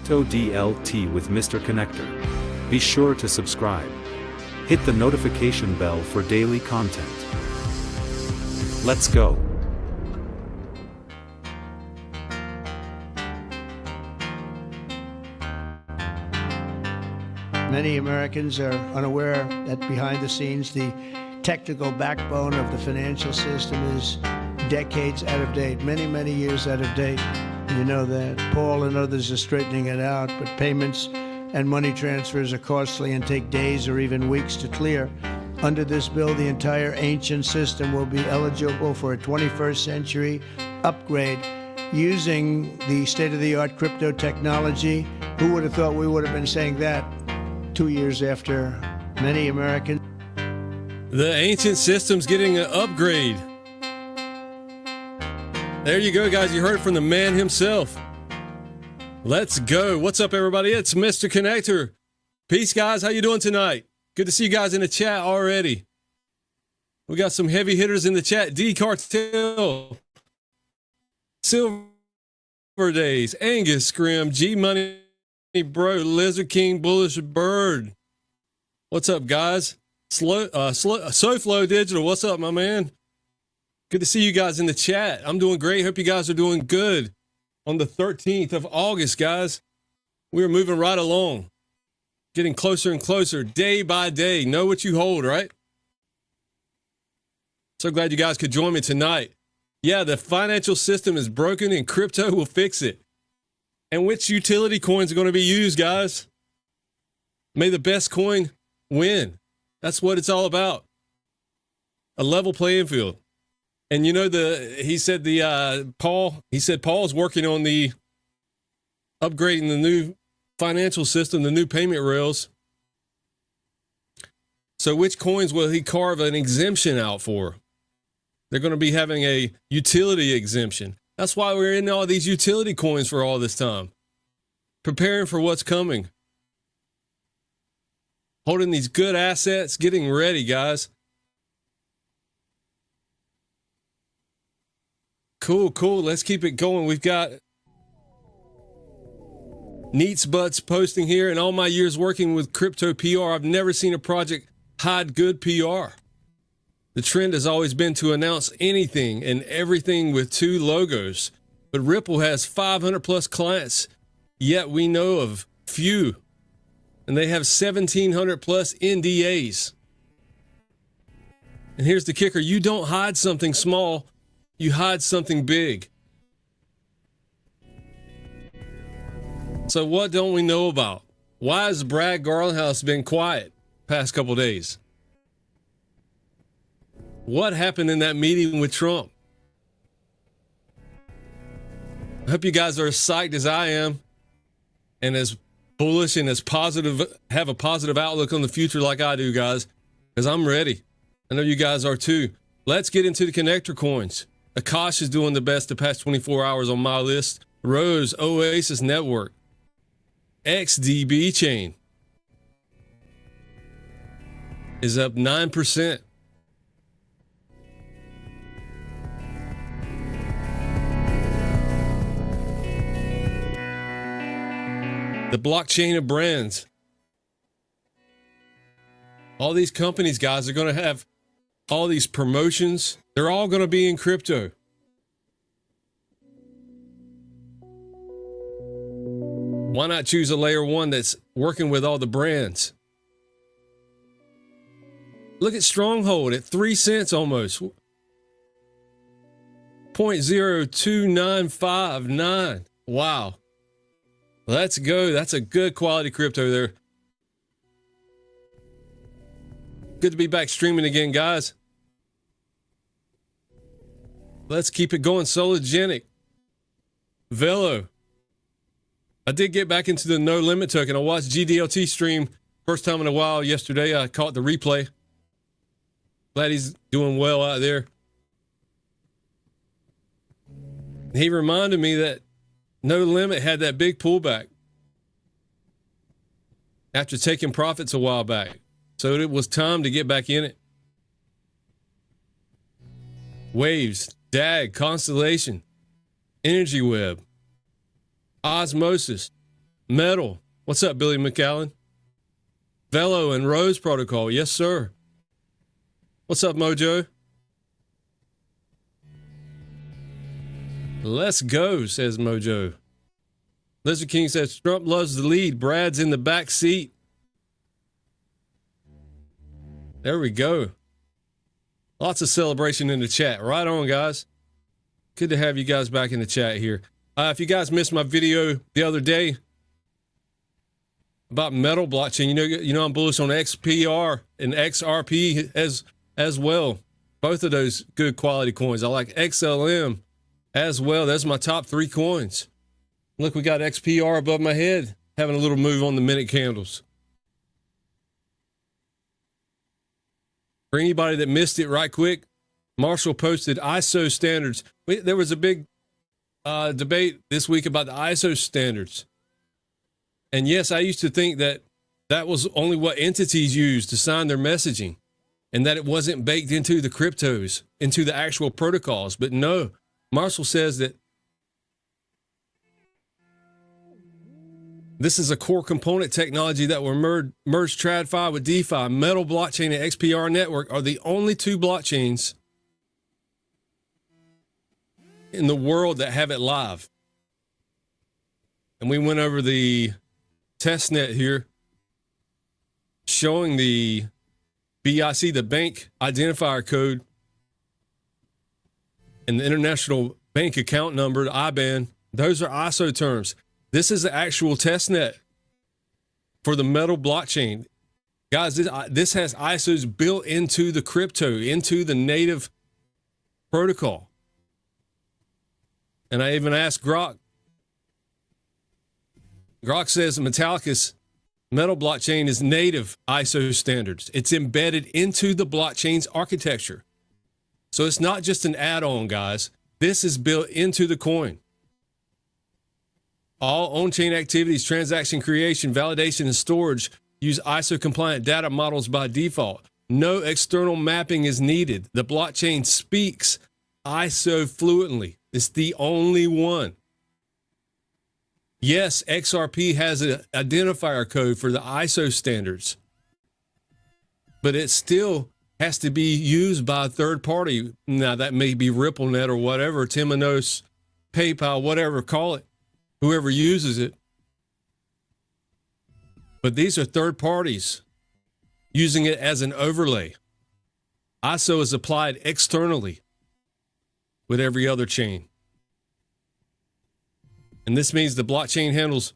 Crypto DLT with Mr. Conectr. Be sure to subscribe. Hit the notification bell for daily content. Let's go. Many Americans are unaware that behind the scenes, the technical backbone of the financial system is decades out of date, many years out of date. You know that. Paul and others are straightening it out, but payments and money transfers are costly and take days or even weeks to clear. Under this bill, the entire ancient system will be eligible for a 21st century upgrade using the state-of-the-art crypto technology. Who would have thought we would have been saying that 2 years after many Americans? The ancient system's getting an upgrade. There you go, guys. You heard it from the man himself. Let's go. What's up, everybody? It's Mr. Conectr. Peace, guys. How you doing tonight? Good to see you guys in the chat already. We got some heavy hitters in the chat. D Cartel, Silver Days, Angus Scrim, G Money Bro, Lizard King, Bullish Bird. What's up, guys? SoFlow Digital. What's up, my man? Good to see you guys in the chat. I'm doing great. Hope you guys are doing good. On the 13th of August, guys, we're moving right along. Getting closer and closer day by day. Know what you hold, right? So glad you guys could join me tonight. Yeah, the financial system is broken and crypto will fix it. And which utility coins are going to be used, guys? May the best coin win. That's what it's all about. A level playing field. And you know, he said Paul's working on the upgrading the new financial system, the new payment rails. So which coins will he carve an exemption out for? They're going to be having a utility exemption. That's why we're in all these utility coins for all this time. Preparing for what's coming. Holding these good assets, getting ready, guys. Cool, cool. Let's keep it going. We've got Neats Butts posting here. In all my years working with crypto PR, I've never seen a project hide good PR. The trend has always been to announce anything and everything with 2 logos. But Ripple has 500 plus clients, yet we know of few. And they have 1,700 plus NDAs. And here's the kicker. You don't hide something small. You hide something big. So what don't we know about? Why has Brad Garlinghouse been quiet past couple days? What happened in that meeting with Trump? I hope you guys are as psyched as I am and as bullish and as positive, have a positive outlook on the future like I do, guys, because I'm ready. I know you guys are too. Let's get into the Conectr coins. Akash is doing the best the past 24 hours on my list. Rose, Oasis Network, XDB chain is up 9%. The blockchain of brands. All these companies, guys, are going to have all these promotions. They're all going to be in crypto. Why not choose a layer 1 that's working with all the brands? Look at Stronghold at 3 cents almost. 0.02959. Wow. Let's go. That's a good quality crypto there. Good to be back streaming again, guys. Let's keep it going. Sologenic. VELO. I did get back into the No Limit token. I watched GDLT stream first time in a while yesterday. I caught the replay. Glad he's doing well out there. He reminded me that No Limit had that big pullback after taking profits a while back. So it was time to get back in it. Waves, DAG, Constellation, Energy Web, Osmosis, Metal. What's up, Billy McAllen? VELO and Rose Protocol. Yes, sir. What's up, Mojo? Let's go, says Mojo. Lizard King says, Trump loves the lead. Brad's in the back seat. There we go. Lots of celebration in the chat. Right on, guys. Good to have you guys back in the chat here. If you guys missed my video the other day about metal blockchain, you know I'm bullish on XPR and XRP as well. Both of those good quality coins. I like XLM as well. That's my top 3 coins. Look, we got XPR above my head, having a little move on the minute candles. For anybody that missed it right quick, Marshall posted ISO standards. There was a big debate this week about the ISO standards. And yes, I used to think that that was only what entities used to sign their messaging and that it wasn't baked into the cryptos, into the actual protocols. But no, Marshall says that this is a core component technology that will merge TradFi with DeFi. Metal blockchain and XPR network are the only 2 blockchains in the world that have it live. And we went over the testnet here, showing the BIC, the bank identifier code, and the international bank account number, the IBAN. Those are ISO terms. This is the actual testnet for the metal blockchain. Guys, this has ISOs built into the crypto, into the native protocol. And I even asked Grok. Grok says Metallicus Metal blockchain is native ISO standards. It's embedded into the blockchain's architecture. So it's not just an add-on, guys. This is built into the coin. All on-chain activities, transaction creation, validation, and storage use ISO-compliant data models by default. No external mapping is needed. The blockchain speaks ISO fluently. It's the only one. Yes, XRP has an identifier code for the ISO standards, but it still has to be used by a third party. Now, that may be RippleNet or whatever, Temenos, PayPal, whatever, call it, whoever uses it. But these are third parties using it as an overlay. ISO is applied externally with every other chain. And this means the blockchain handles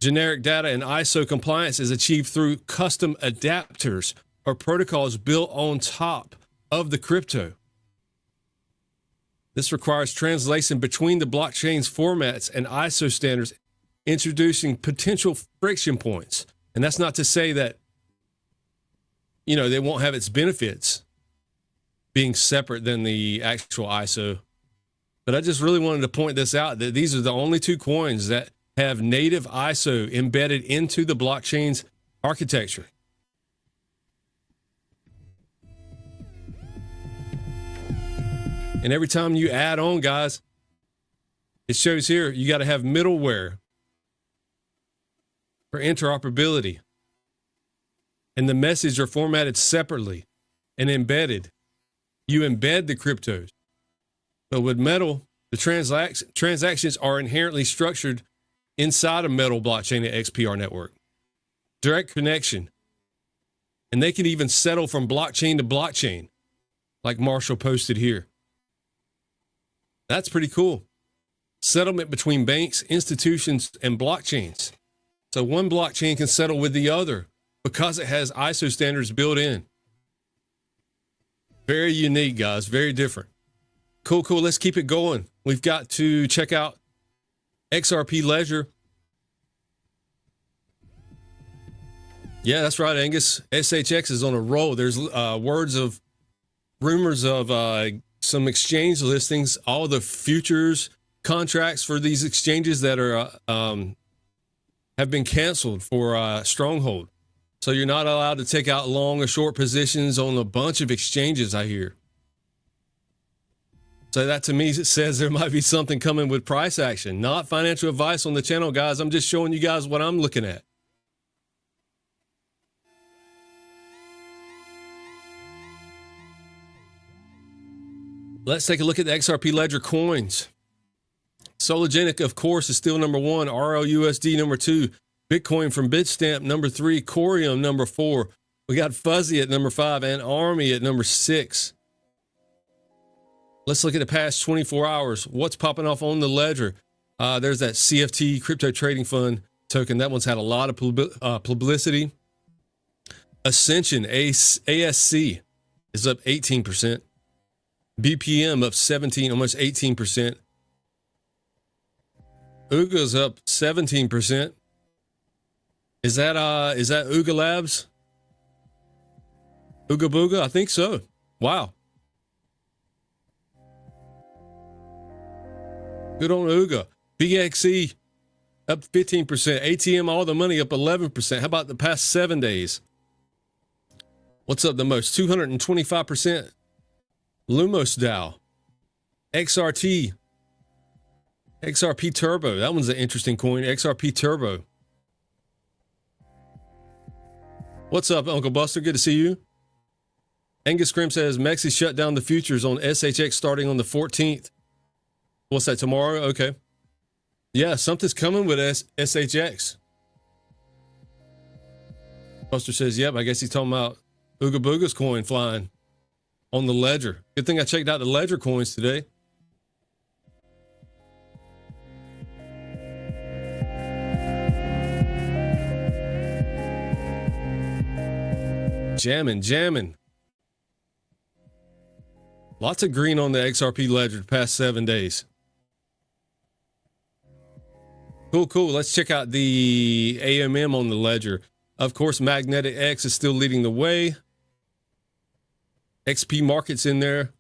generic data, and ISO compliance is achieved through custom adapters or protocols built on top of the crypto. This requires translation between the blockchain's formats and ISO standards, introducing potential friction points. And that's not to say that, you know, they won't have its benefits being separate than the actual ISO. But I just really wanted to point this out, that these are the only two coins that have native ISO embedded into the blockchain's architecture. And every time you add on, guys, it shows here you got to have middleware for interoperability. And the messages are formatted separately and embedded. You embed the cryptos. But with Metal, the transactions are inherently structured inside a Metal blockchain at XPR network. Direct connection. And they can even settle from blockchain to blockchain, like Marshall posted here. That's pretty cool. Settlement between banks, institutions, and blockchains. So one blockchain can settle with the other because it has ISO standards built in. Very unique, guys. Very different. Cool, cool. Let's keep it going. We've got to check out XRP Ledger. Yeah, that's right, Angus. SHX is on a roll. There's rumors of some exchange listings, all the futures contracts for these exchanges that are have been canceled for Stronghold. So you're not allowed to take out long or short positions on a bunch of exchanges, I hear. So that to me says there might be something coming with price action. Not financial advice on the channel, guys. I'm just showing you guys what I'm looking at. Let's take a look at the XRP Ledger coins. Sologenic, of course, is still number one. RLUSD number two. Bitcoin from Bitstamp number three. COREUM number four. We got Fuzzy at number five and Army at number six. Let's look at the past 24 hours. What's popping off on the ledger? There's that CFT Crypto Trading Fund token. That one's had a lot of publicity. Ascension, ASC, is up 18%. BPM up 17, almost 18%. Ooga's up 17%. Is that Ooga Labs? Ooga Booga? I think so. Wow. Good on Ooga. BXE up 15%. ATM, all the money up 11%. How about the past 7 days? What's up the most? 225%. Lumos DAO. XRP Turbo. That one's an interesting coin. XRP Turbo. What's up, Uncle Buster? Good to see you. Angus Scrim says Mexi shut down the futures on SHX starting on the 14th. What's that, tomorrow? Okay. Yeah, something's coming with SHX. Buster says, yep, I guess he's talking about Ooga Booga's coin flying on the ledger. Good thing I checked out the ledger coins today. Jamming. Lots of green on the XRP ledger the past 7 days. Cool. Let's check out the AMM on the ledger. Of course, Magnetic X is still leading the way. XP Market's in there.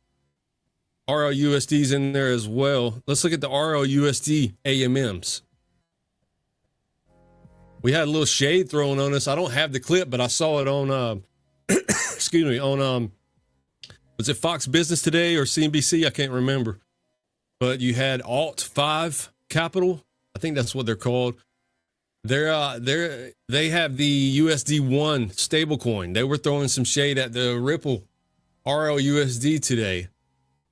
RLUSD's in there as well. Let's look at the RLUSD AMMs. We had a little shade thrown on us. I don't have the clip, but I saw it on, excuse me, on, was it Fox Business Today or CNBC? I can't remember. But you had Alt 5 Capital. I think that's what they're called. They have the USD1 stablecoin. They were throwing some shade at the Ripple RLUSD today,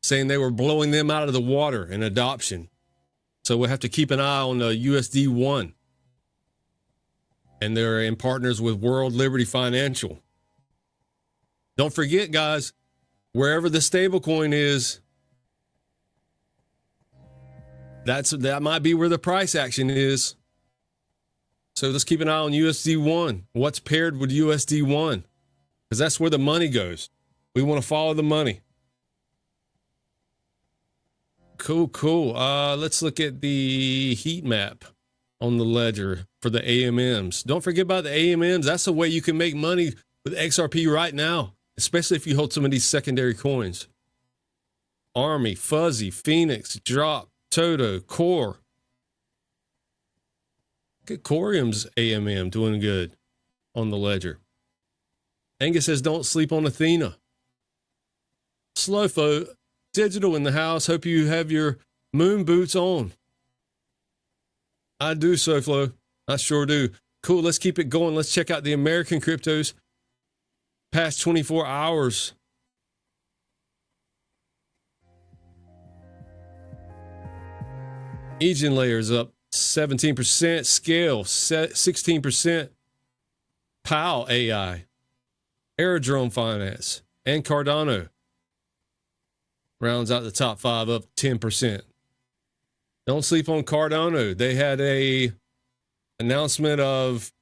saying they were blowing them out of the water in adoption. So we'll have to keep an eye on the USD1. And they're in partners with World Liberty Financial. Don't forget, guys, wherever the stablecoin is, that might be where the price action is. So let's keep an eye on USD1. What's paired with USD1? Because that's where the money goes. We want to follow the money. Cool. Let's look at the heat map on the ledger for the AMMs. Don't forget about the AMMs. That's a way you can make money with XRP right now, especially if you hold some of these secondary coins. Army, Fuzzy, Phoenix, Drop, Toto, Core. Look at COREUM's AMM doing good on the ledger. Angus says, don't sleep on Athena. Slowfo, digital in the house. Hope you have your moon boots on. I do, SoFlo. I sure do. Cool. Let's keep it going. Let's check out the American cryptos. Past 24 hours. Egen layers up 17%. Scale 16%. PAL AI. Aerodrome Finance. And Cardano. Rounds out the top 5 up 10%. Don't sleep on Cardano. They had a announcement of,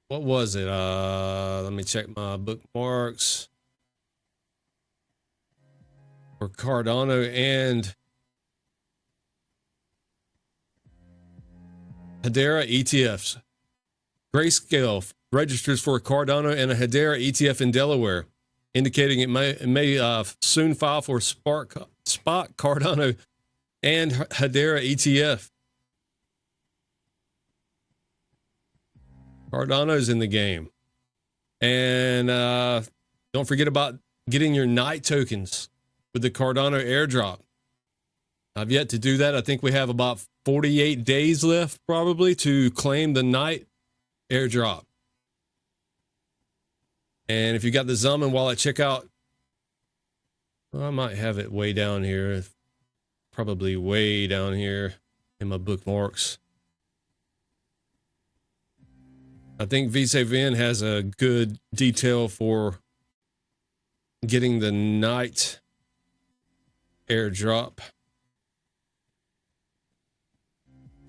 what was it? Let me check my bookmarks. For Cardano and Hedera ETFs. Grayscale registers for a Cardano and a Hedera ETF in Delaware, indicating it may soon file for spot Cardano and Hedera ETF. Cardano's in the game. And don't forget about getting your night tokens with the Cardano airdrop. I've yet to do that. I think we have about 48 days left probably to claim the night airdrop. And if you got the Zelman wallet, check out, well, I might have it way down here. Probably way down here in my bookmarks. I think VCVN has a good detail for getting the night airdrop.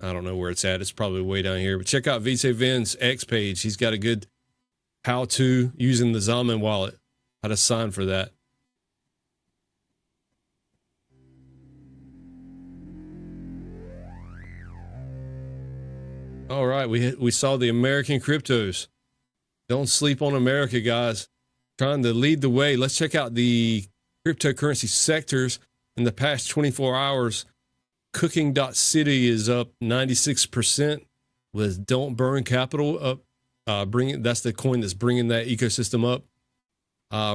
I don't know where it's at. It's probably way down here. But check out VCVN's X page. He's got a good how-to using the Zelman wallet. How to sign for that. All right, we saw the American cryptos. Don't sleep on America, guys. Trying to lead the way. Let's check out the cryptocurrency sectors in the past 24 hours. Cooking.city is up 96% with Don't Burn Capital up. That's the coin that's bringing that ecosystem up.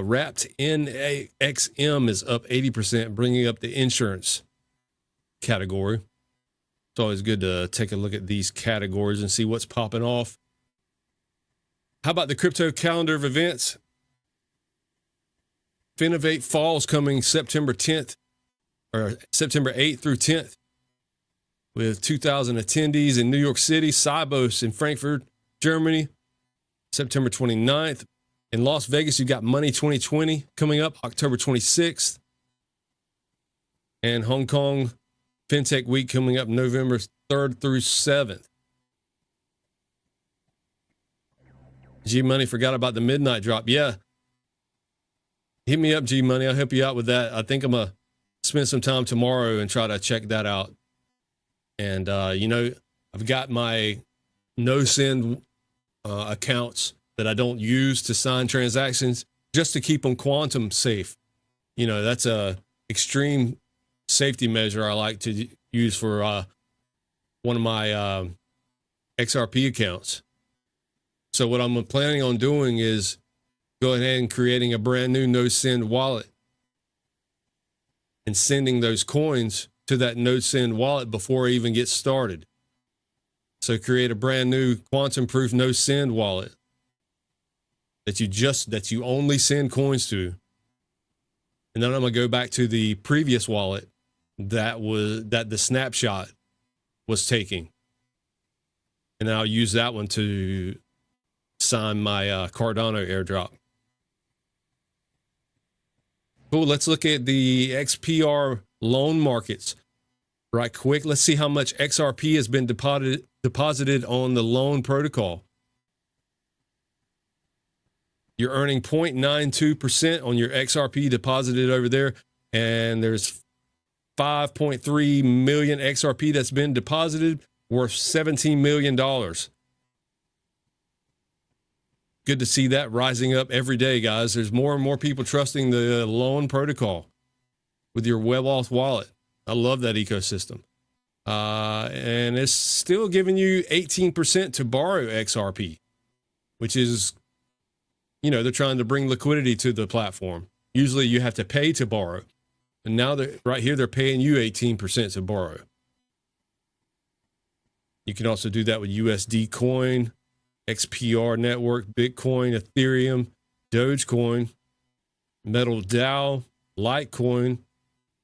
Wrapped NXM is up 80%, bringing up the insurance category. It's always good to take a look at these categories and see what's popping off. How about the crypto calendar of events? Finovate Falls coming September 10th or September 8th through 10th with 2,000 attendees in New York City. Cybos in Frankfurt, Germany, September 29th. In Las Vegas, you got Money 2020 coming up October 26th. And Hong Kong FinTech Week coming up November 3rd through 7th. G Money forgot about the midnight drop. Yeah. Hit me up, G Money. I'll help you out with that. I think I'm going to spend some time tomorrow and try to check that out. And, I've got my no-send accounts that I don't use to sign transactions just to keep them quantum safe. You know, that's a extreme safety measure I like to use for one of my XRP accounts. So what I'm planning on doing is go ahead and creating a brand new no send wallet and sending those coins to that no send wallet before I even get started. So create a brand new quantum proof no send wallet that you only send coins to. And then I'm going to go back to the previous wallet that the snapshot was taking. And I'll use that one to sign my Cardano airdrop. Cool. Let's look at the XPR loan markets right quick. Let's see how much XRP has been deposited on the loan protocol. You're earning 0.92% on your XRP deposited over there. And there's 5.3 million XRP that's been deposited, worth $17 million. Good to see that rising up every day, guys. There's more and more people trusting the loan protocol with your WebAuth wallet. I love that ecosystem. And it's still giving you 18% to borrow XRP, which is, you know, they're trying to bring liquidity to the platform. Usually you have to pay to borrow. And now right here, they're paying you 18% to borrow. You can also do that with USD coin, XPR network, Bitcoin, Ethereum, Dogecoin, Metal DAO, Litecoin,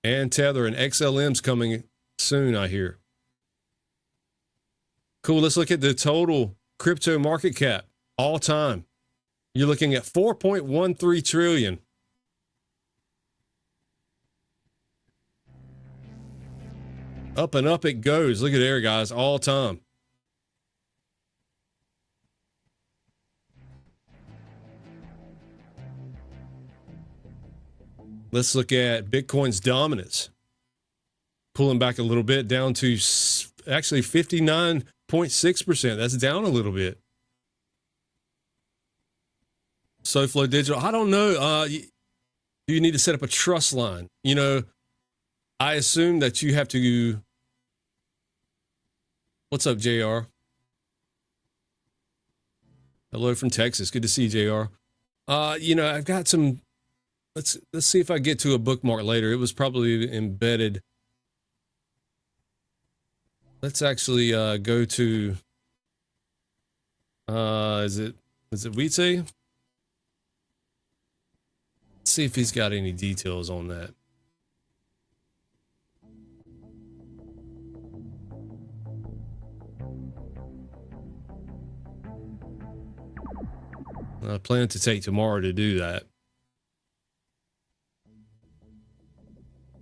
and Tether, and XLM's coming soon, I hear. Cool. Let's look at the total crypto market cap all time. You're looking at 4.13 trillion. Up and up it goes. Look at there, guys, all time. Let's look at Bitcoin's dominance. Pulling back a little bit down to actually 59.6%. That's down a little bit. SoFlo Digital, I don't know. Do you need to set up a trust line? You know, I assume that you have to. What's up, JR? Hello from Texas. Good to see you, JR. You know, I've got some. Let's see if I get to a bookmark later. It was probably embedded. Let's actually go to. Is it Vite? Let's see if he's got any details on that. I plan to take tomorrow to do that.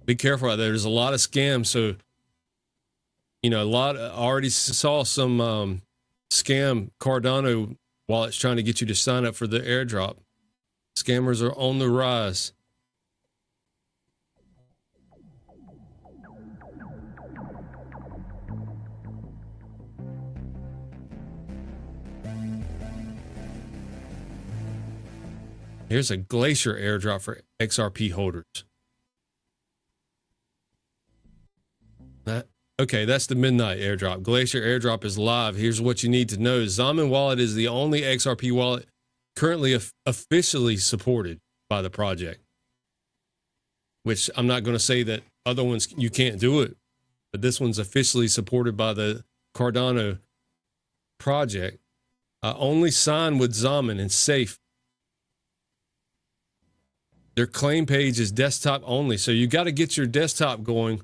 Be careful out there. There's a lot of scams. So, you know, I already saw some scam Cardano wallets trying to get you to sign up for the airdrop. Scammers are on the rise. Here's a Glacier airdrop for XRP holders. Okay, that's the midnight airdrop. Glacier airdrop is live. Here's what you need to know. Zaman wallet is the only XRP wallet currently officially supported by the project. Which I'm not going to say that other ones you can't do it, but this one's officially supported by the Cardano project. Only sign with Zaman and safe. Their claim page is desktop only, so you got to get your desktop going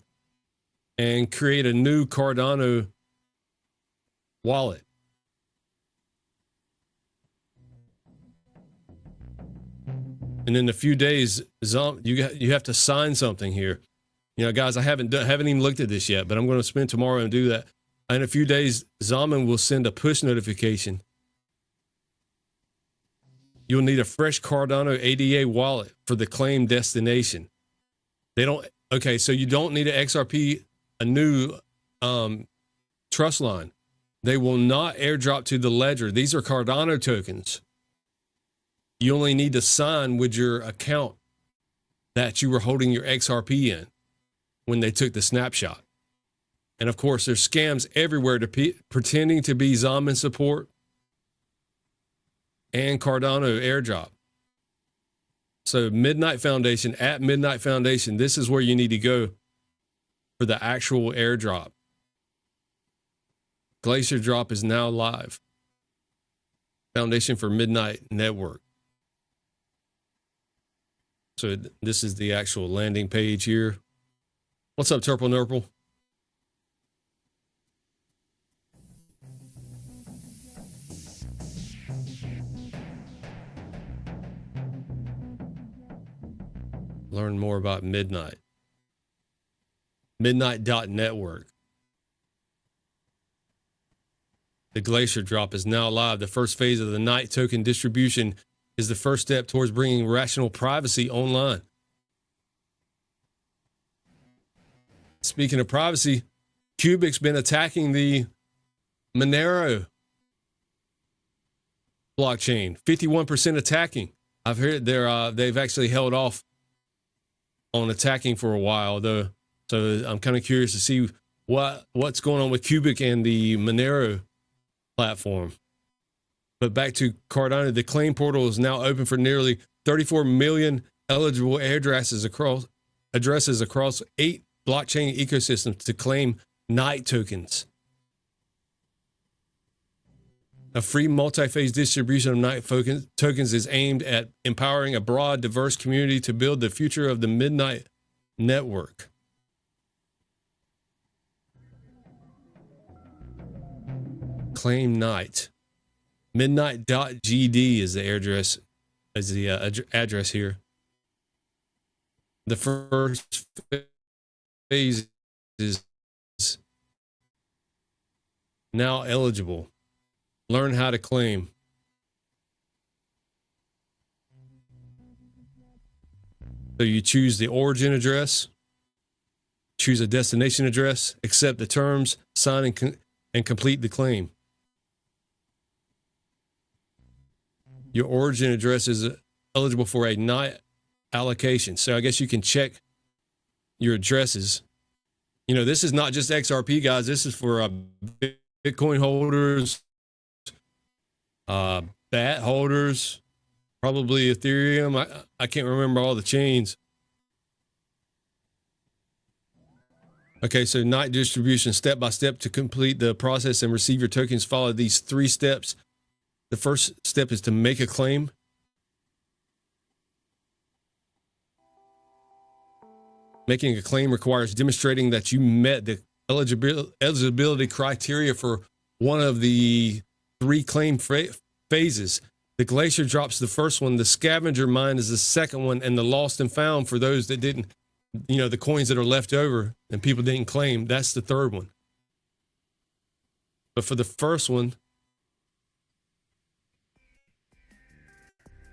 and create a new Cardano wallet. And in a few days, you have to sign something here. You know, guys, I haven't even looked at this yet, but I'm going to spend tomorrow and do that. In a few days, Zaman will send a push notification. You'll need a fresh Cardano ADA wallet for the claim destination. Okay, so you don't need an XRP, a new trust line. They will not airdrop to the ledger. These are Cardano tokens. You only need to sign with your account that you were holding your XRP in when they took the snapshot. And of course, there's scams everywhere pretending to be Zaman support and Cardano airdrop. So Midnight Foundation, at Midnight Foundation, this is where you need to go for the actual airdrop. Glacier Drop is now live. Foundation for Midnight Network. So this is the actual landing page here. What's up, Turple Nurple? Learn more about Midnight. Midnight.network. The Glacier Drop is now live. The first phase of the night token distribution is the first step towards bringing rational privacy online. Speaking of privacy, Cubic's been attacking the Monero blockchain. 51% attacking. I've heard they've actually held off on attacking for a while, though. So I'm kind of curious to see what's going on with Cubic and the Monero platform. But back to Cardano, the claim portal is now open for nearly 34 million eligible addresses across 8 blockchain ecosystems to claim night tokens. A free multi-phase distribution of night tokens is aimed at empowering a broad, diverse community to build the future of the Midnight Network. Claim night. Midnight.gd is the address here. The first phase is now eligible. Learn how to claim. So you choose the origin address, choose a destination address, accept the terms, sign and complete the claim. Your origin address is eligible for a night allocation. So I guess you can check your addresses. You know, this is not just XRP, guys. This is for Bitcoin holders, BAT holders, probably Ethereum. I can't remember all the chains. Okay, so night distribution, step by step to complete the process and receive your tokens. Follow these 3 steps. The first step is to make a claim. Making a claim requires demonstrating that you met the eligibility criteria for one of the 3 claim phases. The Glacier Drop's the first one. The Scavenger Mine is the second one. And the Lost and Found, for those that didn't, you know, the coins that are left over and people didn't claim, that's the third one. But for the first one,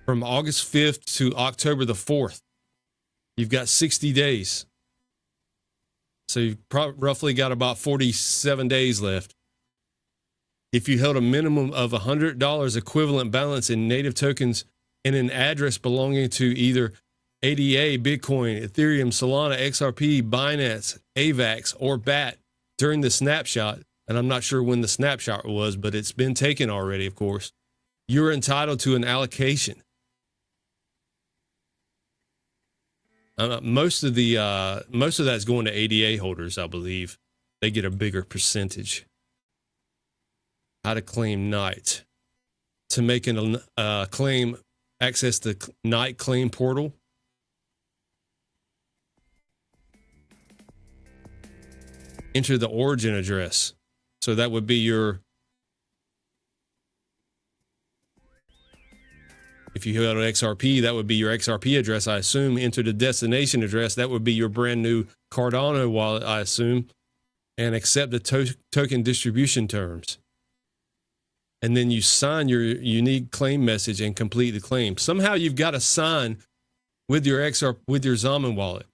from August 5th to October the 4th, you've got 60 days. So you've roughly got about 47 days left. If you held a minimum of $100 equivalent balance in native tokens and an address belonging to either ADA, Bitcoin, Ethereum, Solana, XRP, Binance, AVAX, or BAT during the snapshot, and I'm not sure when the snapshot was, but it's been taken already, of course, you're entitled to an allocation. Most of that's going to ADA holders, I believe. They get a bigger percentage. How to claim night. To make a claim, access the night claim portal. Enter the origin address. So that would be your, if you held an XRP, that would be your XRP address, I assume. Enter the destination address. That would be your brand new Cardano wallet, I assume. And accept the token distribution terms. And then you sign your unique claim message and complete the claim. Somehow you've got to sign with your Zaman wallet.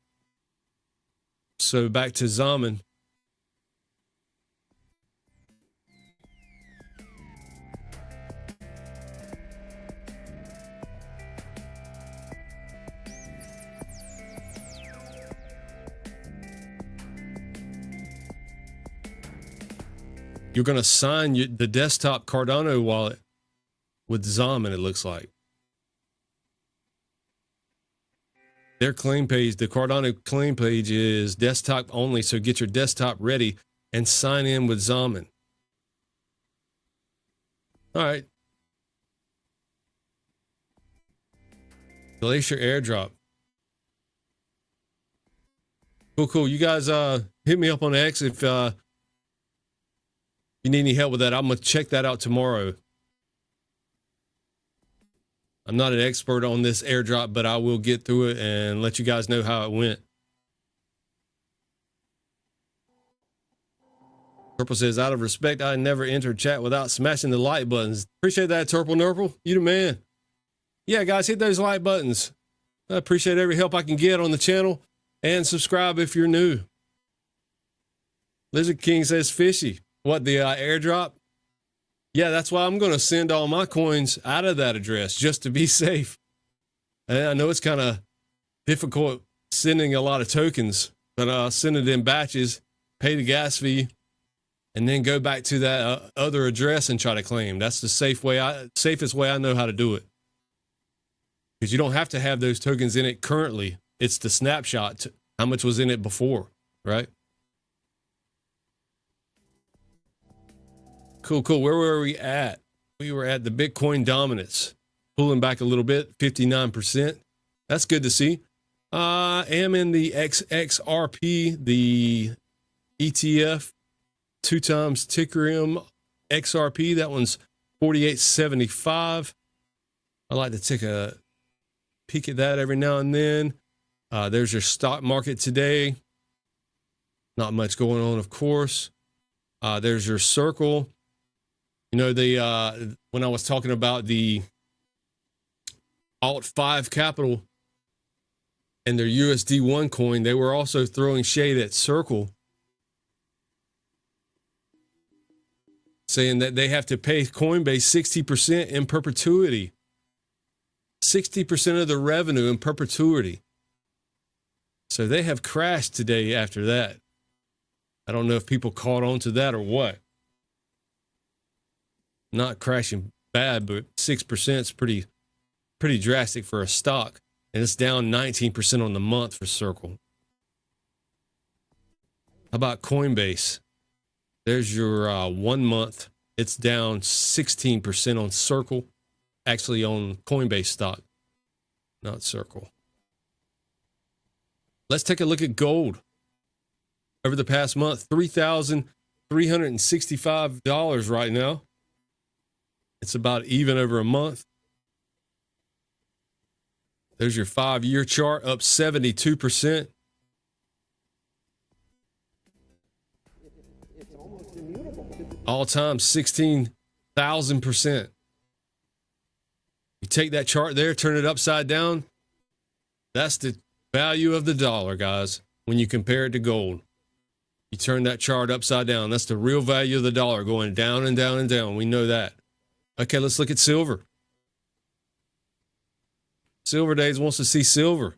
So back to Zaman. you're going to sign the desktop Cardano wallet with Zaman, it looks like. Their claim page, the Cardano claim page, is desktop only, so get your desktop ready and sign in with Zaman. All right. Glacier airdrop. Cool. You guys hit me up on X if you need any help with that. I'm going to check that out tomorrow. I'm not an expert on this airdrop, but I will get through it and let you guys know how it went. Turple says, out of respect, I never enter chat without smashing the like buttons. Appreciate that, Turple Nurple. You the man. Yeah, guys, hit those like buttons. I appreciate every help I can get on the channel. And subscribe if you're new. Lizard King says, fishy. What, the airdrop? Yeah, that's why I'm going to send all my coins out of that address just to be safe. And I know it's kind of difficult sending a lot of tokens, but I'll send it in batches, pay the gas fee, and then go back to that other address and try to claim. That's the safest way I know how to do it. Because you don't have to have those tokens in it currently. It's the snapshot, how much was in it before, right? Cool. Where were we at? We were at the Bitcoin dominance, pulling back a little bit, 59%. That's good to see. I am in the XRP, the ETF, 2 times COREUM XRP. That one's 48.75. I like to take a peek at that every now and then. There's your stock market today. Not much going on, of course. There's your circle. You know, when I was talking about the Alt 5 Capital and their USD1 coin, they were also throwing shade at Circle, saying that they have to pay Coinbase 60% in perpetuity. 60% of the revenue in perpetuity. So they have crashed today after that. I don't know if people caught on to that or what. Not crashing bad, but 6% is pretty drastic for a stock. And it's down 19% on the month for Circle. How about Coinbase? There's your 1 month. It's down 16% on Circle. Actually on Coinbase stock, not Circle. Let's take a look at gold. Over the past month, $3,365 right now. It's about even over a month. There's your 5-year chart, up 72%. All time, 16,000%. You take that chart there, turn it upside down. That's the value of the dollar, guys, when you compare it to gold. You turn that chart upside down. That's the real value of the dollar, going down and down and down. We know that. Okay, let's look at silver. Silver Days wants to see silver.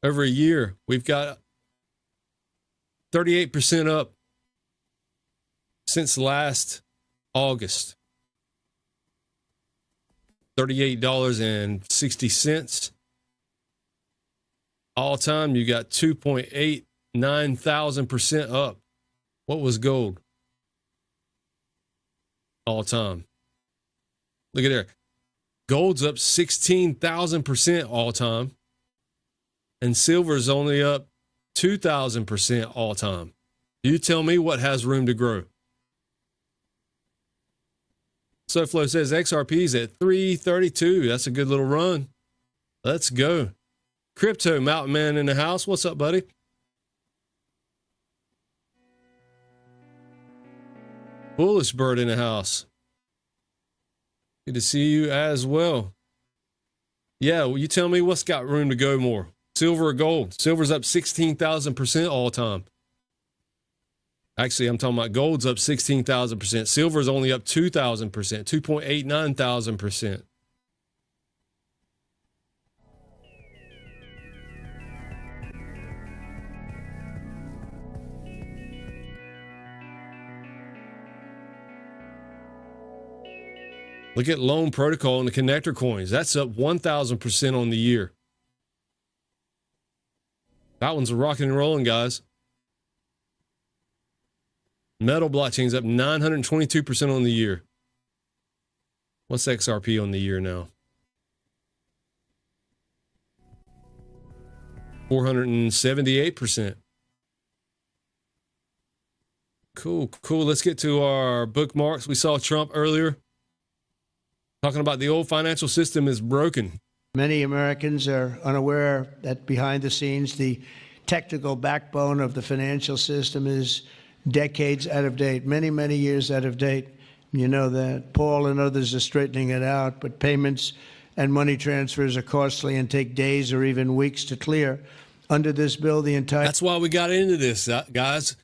Over a year, we've got 38% up since last August. $38.60. All time, you got 2.89,000% up. What was gold? All time. Look at there. Gold's up 16,000% all time. And silver's only up 2,000% all time. You tell me what has room to grow. SoFlo says XRP's at 332. That's a good little run. Let's go. Crypto Mountain Man in the house. What's up, buddy? Bullish Bird in the house. Good to see you as well. Yeah, well, you tell me what's got room to go more. Silver or gold? Silver's up 16,000% all time. Actually, I'm talking about gold's up 16,000%. Silver's only up 2,000%, 2.89,000%. Look at Loan Protocol and the Conectr coins. That's up 1,000% on the year. That one's rocking and rolling, guys. Metal blockchain's up 922% on the year. What's XRP on the year now? 478%. Cool. Let's get to our bookmarks. We saw Trump earlier talking about the old financial system is broken. Many Americans are unaware that behind the scenes, the technical backbone of the financial system is decades out of date, many, many years out of date. You know that. Paul and others are straightening it out, but payments and money transfers are costly and take days or even weeks to clear. Under this bill, the entire... That's why we got into this, guys.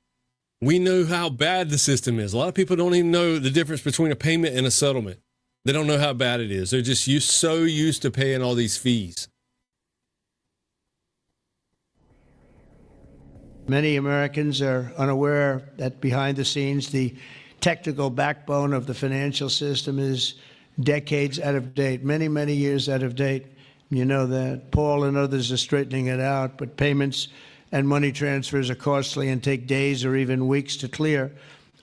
We know how bad the system is. A lot of people don't even know the difference between a payment and a settlement. They don't know how bad it is. They're just so used to paying all these fees. Many Americans are unaware that behind the scenes, the technical backbone of the financial system is decades out of date, many, many years out of date. You know that. Paul and others are straightening it out, but payments and money transfers are costly and take days or even weeks to clear.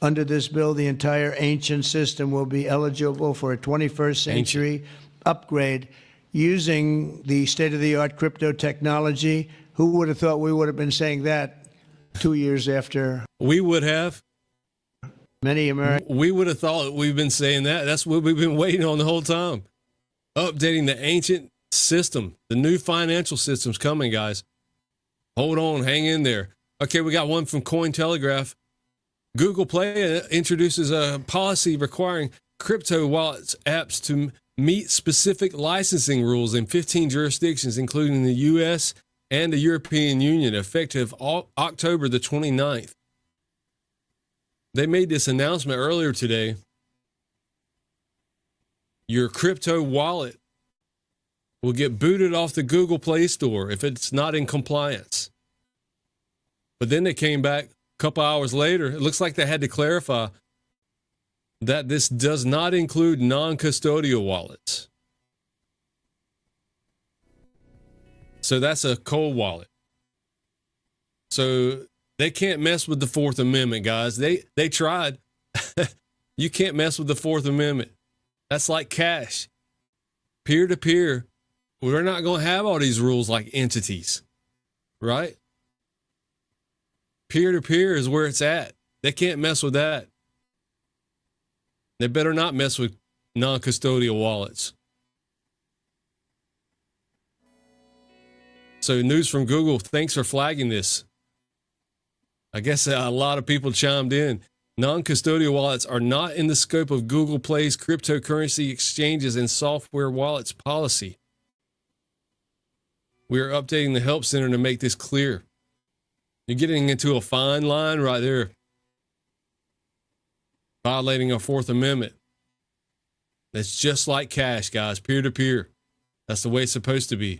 Under this bill, the entire ancient system will be eligible for a 21st century upgrade using the state-of-the-art crypto technology. Who would have thought we would have been saying that 2 years after? We would have. Many Americans. We would have thought we've been saying that. That's what we've been waiting on the whole time. Updating the ancient system. The new financial system's coming, guys. Hold on, hang in there. Okay, we got one from Cointelegraph. Google Play introduces a policy requiring crypto wallets apps to meet specific licensing rules in 15 jurisdictions, including the U.S. and the European Union, effective October the 29th. They made this announcement earlier today. Your crypto wallet will get booted off the Google Play Store if it's not in compliance. But then they came back a couple hours later. It looks like they had to clarify that this does not include non-custodial wallets. So that's a cold wallet. So they can't mess with the Fourth Amendment, guys. They tried. You can't mess with the Fourth Amendment. That's like cash. Peer-to-peer. We're not going to have all these rules like entities, right? Peer-to-peer is where it's at. They can't mess with that. They better not mess with non-custodial wallets. So news from Google, thanks for flagging this. I guess a lot of people chimed in. Non-custodial wallets are not in the scope of Google Play's cryptocurrency exchanges and software wallets policy. We are updating the Help Center to make this clear. You're getting into a fine line right there. Violating our Fourth Amendment. It's just like cash, guys. Peer-to-peer. That's the way it's supposed to be.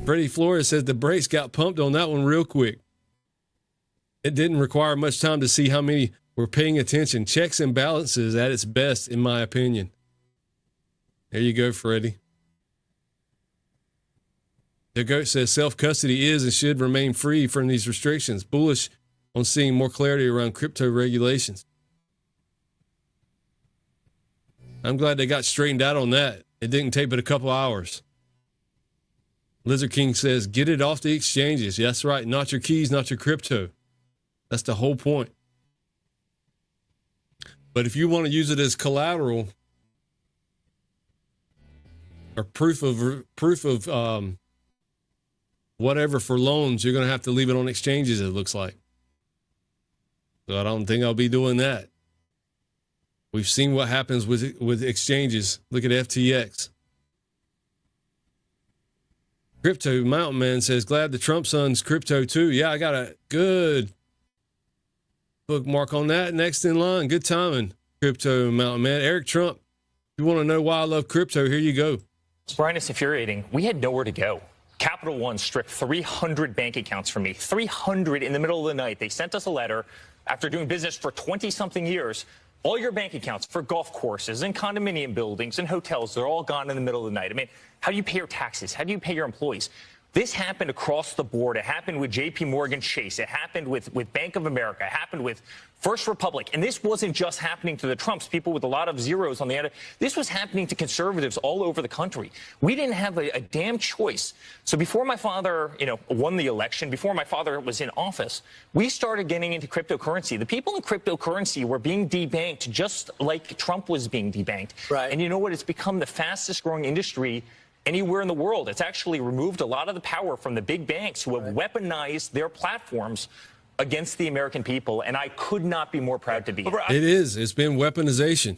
Freddie Flores says the brakes got pumped on that one real quick. It didn't require much time to see how many were paying attention. Checks and balances at its best, in my opinion. There you go, Freddie. The GOAT says self-custody is and should remain free from these restrictions. Bullish on seeing more clarity around crypto regulations. I'm glad they got straightened out on that. It didn't take but a couple hours. Lizard King says, get it off the exchanges. Yeah, that's right. Not your keys, not your crypto. That's the whole point. But if you want to use it as collateral or proof of whatever for loans, you're going to have to leave it on exchanges, it looks like. So I don't think I'll be doing that. We've seen what happens with exchanges. Look at FTX. Crypto Mountain Man says, glad the Trump son's crypto too. Yeah, I got a good bookmark on that. Next in line. Good timing, Crypto Mountain Man. Eric Trump you want to know why I love crypto, here you go. Brian, it's infuriating. We had nowhere to go. Capital One stripped 300 bank accounts from me, 300 in the middle of the night. They sent us a letter after doing business for 20-something years. All your bank accounts for golf courses and condominium buildings and hotels, they're all gone in the middle of the night. I mean, how do you pay your taxes? How do you pay your employees? This happened across the board. It happened with J.P. Morgan Chase. It happened with Bank of America. It happened with First Republic. And this wasn't just happening to the Trumps, people with a lot of zeros on the end. This was happening to conservatives all over the country. We didn't have a damn choice. So before my father, won the election, before my father was in office, we started getting into cryptocurrency. The people in cryptocurrency were being debanked just like Trump was being debanked. Right. And you know what? It's become the fastest growing industry anywhere in the world. It's actually removed a lot of the power from the big banks who have weaponized their platforms against the American people, and I could not be more proud to be. It is. It's been weaponization.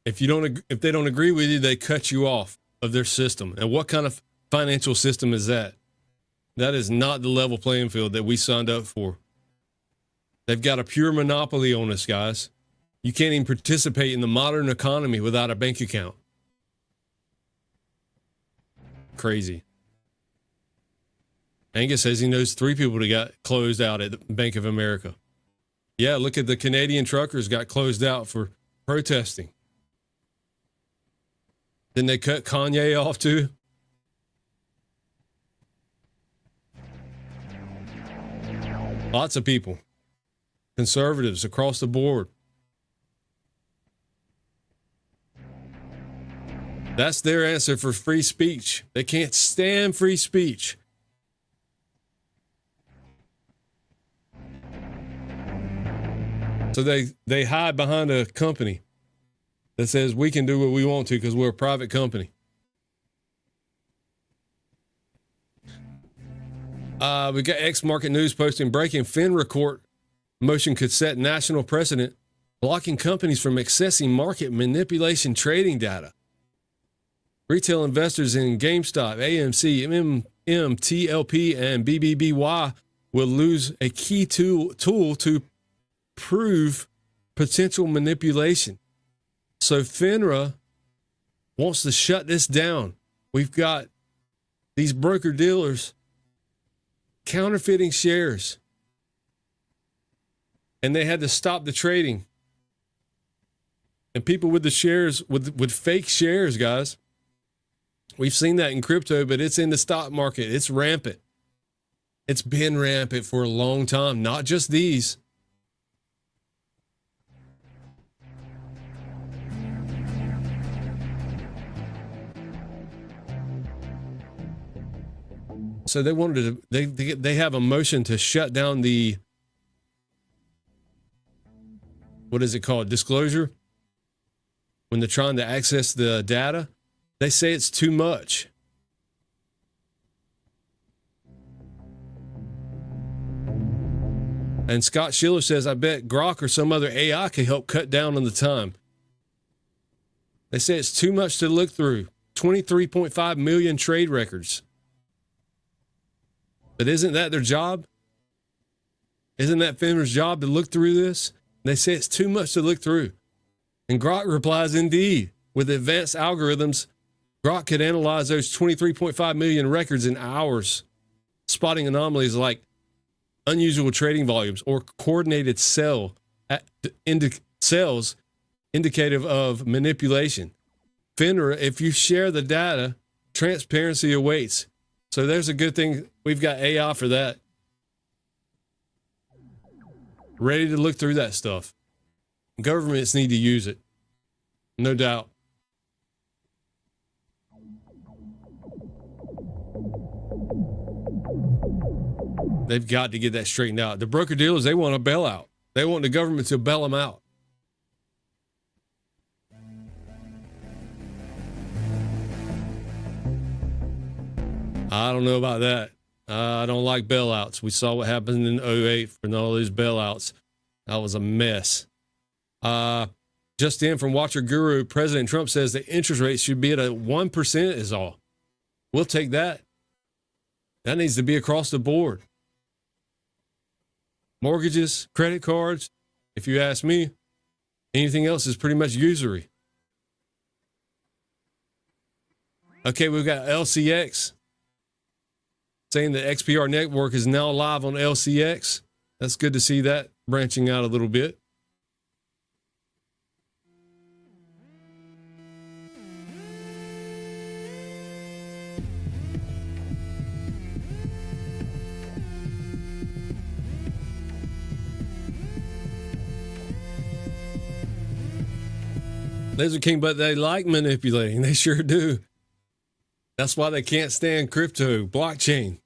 If they don't agree with you, they cut you off of their system. And what kind of financial system is that? That is not the level playing field that we signed up for. They've got a pure monopoly on us, guys. You can't even participate in the modern economy without a bank account. Crazy. Angus says he knows 3 people that got closed out at the Bank of America. Yeah, look at the Canadian truckers got closed out for protesting. Then they cut Kanye off too. Lots of people. Conservatives across the board. That's their answer for free speech. They can't stand free speech. So they hide behind a company that says we can do what we want to because we're a private company. We got X Market News posting breaking FINRA court motion could set national precedent, blocking companies from accessing market manipulation trading data. Retail investors in GameStop, AMC, TLP, and BBBY will lose a key tool to prove potential manipulation. So FINRA wants to shut this down. We've got these broker dealers counterfeiting shares, and they had to stop the trading. And people with the shares, with fake shares, guys. We've seen that in crypto, but it's in the stock market. It's rampant. It's been rampant for a long time, not just these. So they wanted to, they have a motion to shut down the, what is it called? Disclosure. When they're trying to access the data. They say it's too much. And Scott Schiller says, I bet Grok or some other AI can help cut down on the time. They say it's too much to look through. 23.5 million trade records. But isn't that their job? Isn't that FINRA's job to look through this? And they say it's too much to look through. And Grok replies, indeed, with advanced algorithms, Grok could analyze those 23.5 million records in hours, spotting anomalies like unusual trading volumes or coordinated cells indicative of manipulation. FINRA, if you share the data, transparency awaits. So there's a good thing. We've got AI for that. Ready to look through that stuff. Governments need to use it. No doubt. They've got to get that straightened out. The broker dealers, they want a bailout. They want the government to bail them out. I don't know about that. I don't like bailouts. We saw what happened in 2008 for all these bailouts. That was a mess. Just in from Watcher Guru, President Trump says the interest rate should be at a 1% is all. We'll take that. That needs to be across the board. Mortgages, credit cards, if you ask me, anything else is pretty much usury. Okay, we've got LCX saying the XPR network is now live on LCX. That's good to see that branching out a little bit. Laser King, but they like manipulating. They sure do. That's why they can't stand crypto, blockchain,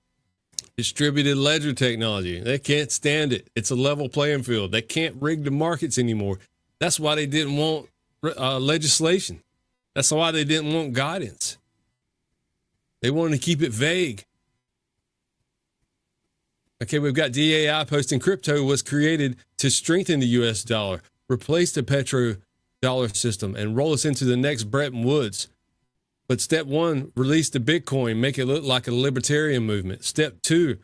distributed ledger technology. They can't stand it. It's a level playing field. They can't rig the markets anymore. That's why they didn't want legislation. That's why they didn't want guidance. They wanted to keep it vague. Okay, we've got DAI posting crypto was created to strengthen the U.S. dollar, replace the petrodollar system, and roll us into the next Bretton Woods. But step one, release the Bitcoin, make it look like a libertarian movement. Step two,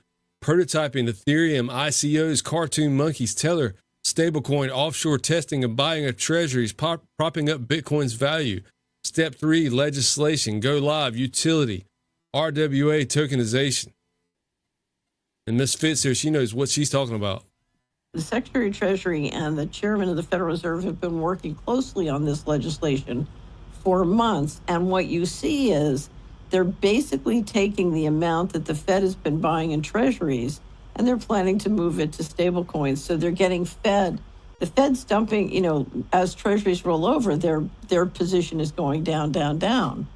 prototyping Ethereum, ICOs, cartoon monkeys, Tether, stablecoin, offshore testing and buying of treasuries, propping up Bitcoin's value. Step three, legislation, go live, utility, RWA tokenization. And Miss Fitz here, she knows what she's talking about. The Secretary of Treasury and the Chairman of the Federal Reserve have been working closely on this legislation for months. And what you see is they're basically taking the amount that the Fed has been buying in treasuries and they're planning to move it to stable coins. So they're getting the Fed's dumping, as treasuries roll over, their position is going down, down, down.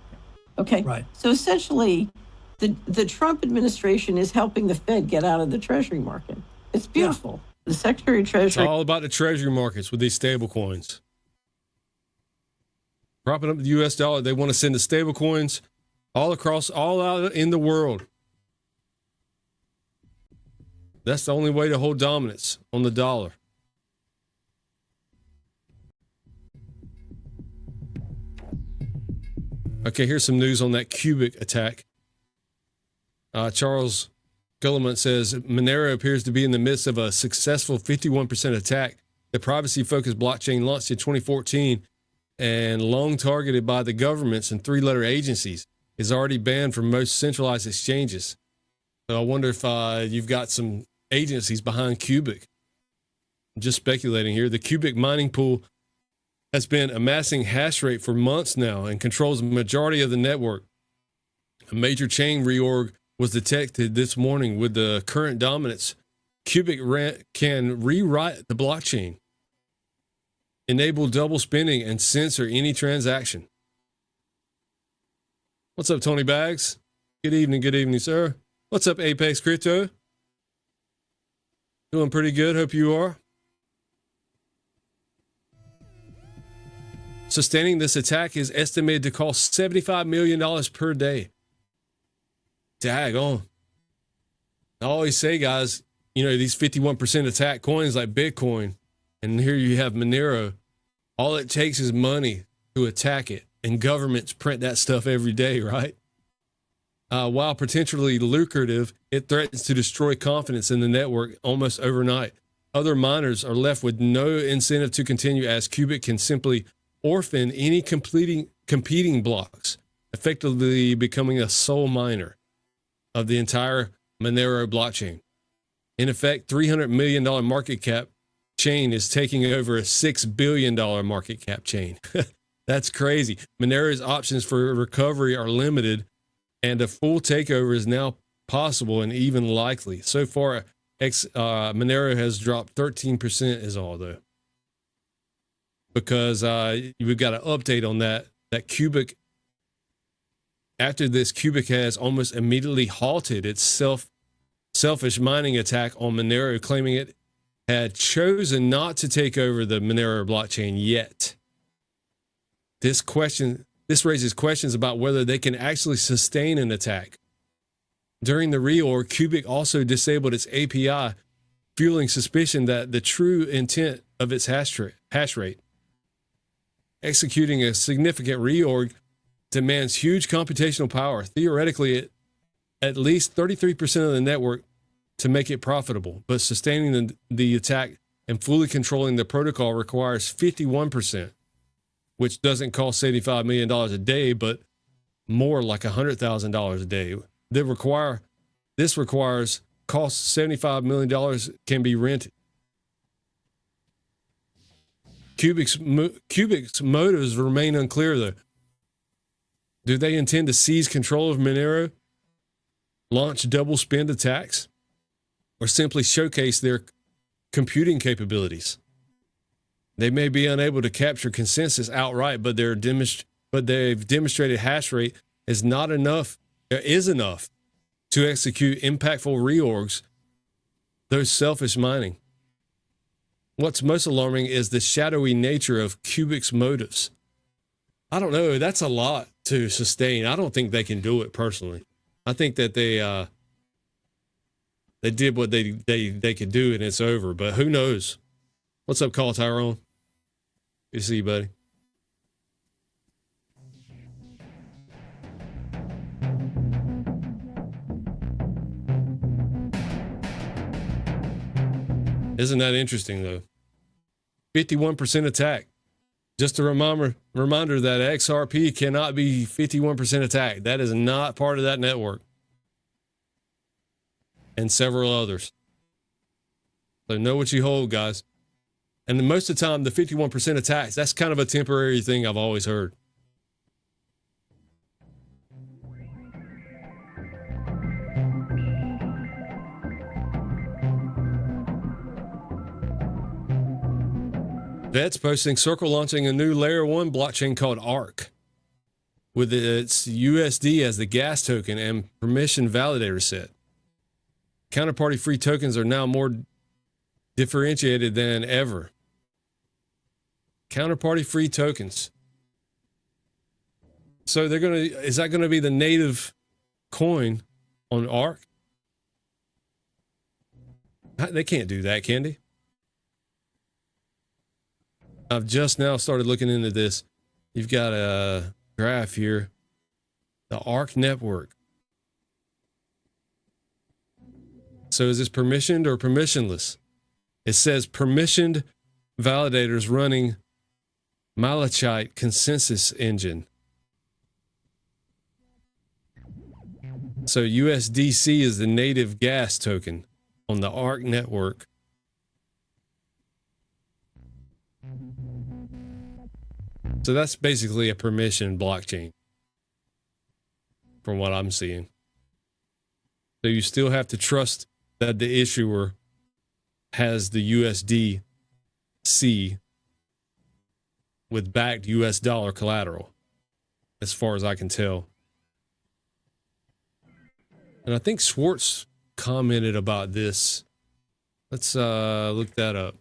Okay. Right. So essentially, the Trump administration is helping the Fed get out of the treasury market. It's beautiful. Yeah. The Secretary of Treasury. It's all about the treasury markets with these stable coins. Propping up the U.S. dollar. They want to send the stable coins all out in the world. That's the only way to hold dominance on the dollar. Okay, here's some news on that Cubic attack. Charles Guillemot says Monero appears to be in the midst of a successful 51% attack. The privacy-focused blockchain launched in 2014 and long targeted by the governments and three-letter agencies is already banned from most centralized exchanges. So I wonder if you've got some agencies behind Cubic. I'm just speculating here. The Cubic mining pool has been amassing hash rate for months now and controls the majority of the network. A major chain reorg was detected this morning with the current dominance. Cubic can rewrite the blockchain, enable double spending, and censor any transaction. What's up, Tony Bags? Good evening, sir. What's up, Apex Crypto? Doing pretty good, hope you are. Sustaining this attack is estimated to cost $75 million per day. Dag on. I always say, guys, these 51% attack coins like Bitcoin, and here you have Monero. All it takes is money to attack it, and governments print that stuff every day, right? While potentially lucrative, it threatens to destroy confidence in the network almost overnight. Other miners are left with no incentive to continue, as Cubic can simply orphan any competing blocks, effectively becoming a sole miner of the entire Monero blockchain. In effect, $300 million market cap chain is taking over a $6 billion market cap chain. That's crazy. Monero's options for recovery are limited, and a full takeover is now possible and even likely. So far, Monero has dropped 13% is all, though. Because we've got an update on that Cubic. After this, Cubic has almost immediately halted its selfish mining attack on Monero, claiming it had chosen not to take over the Monero blockchain yet. This raises questions about whether they can actually sustain an attack. During the reorg, Cubic also disabled its API, fueling suspicion that the true intent of its hash rate. Executing a significant reorg demands huge computational power, theoretically at least 33% of the network, to make it profitable, but sustaining the attack and fully controlling the protocol requires 51%, which doesn't cost $75 million a day, but more like $100,000 a day. This requires costs $75 million can be rented. Cubic's motives remain unclear, though. Do they intend to seize control of Monero, launch double spend attacks, or simply showcase their computing capabilities? They may be unable to capture consensus outright, but they've demonstrated hash rate is enough to execute impactful reorgs, though selfish mining. What's most alarming is the shadowy nature of Cubic's motives. I don't know. That's a lot to sustain. I don't think they can do it personally. I think that they did what they could do and it's over, but who knows? What's up, Call Tyrone? Good to see you, buddy. Isn't that interesting, though? 51% attack. Just a reminder that XRP cannot be 51% attack. That is not part of that network. And several others. So know what you hold, guys. And most of the time, the 51% attacks, that's kind of a temporary thing I've always heard. Vet's posting Circle launching a new layer 1 blockchain called ARC with its USD as the gas token and permission validator set. Counterparty free tokens are now more differentiated than ever. Counterparty free tokens. So is that going to be the native coin on ARC? They can't do that, can they? I've just now started looking into this. You've got a graph here. The ARC network. So is this permissioned or permissionless? It says permissioned validators running Malachite consensus engine. So USDC is the native gas token on the ARC network. So that's basically a permission blockchain from what I'm seeing. So you still have to trust that the issuer has the USDC with backed US dollar collateral, as far as I can tell. And I think Schwartz commented about this. Let's look that up.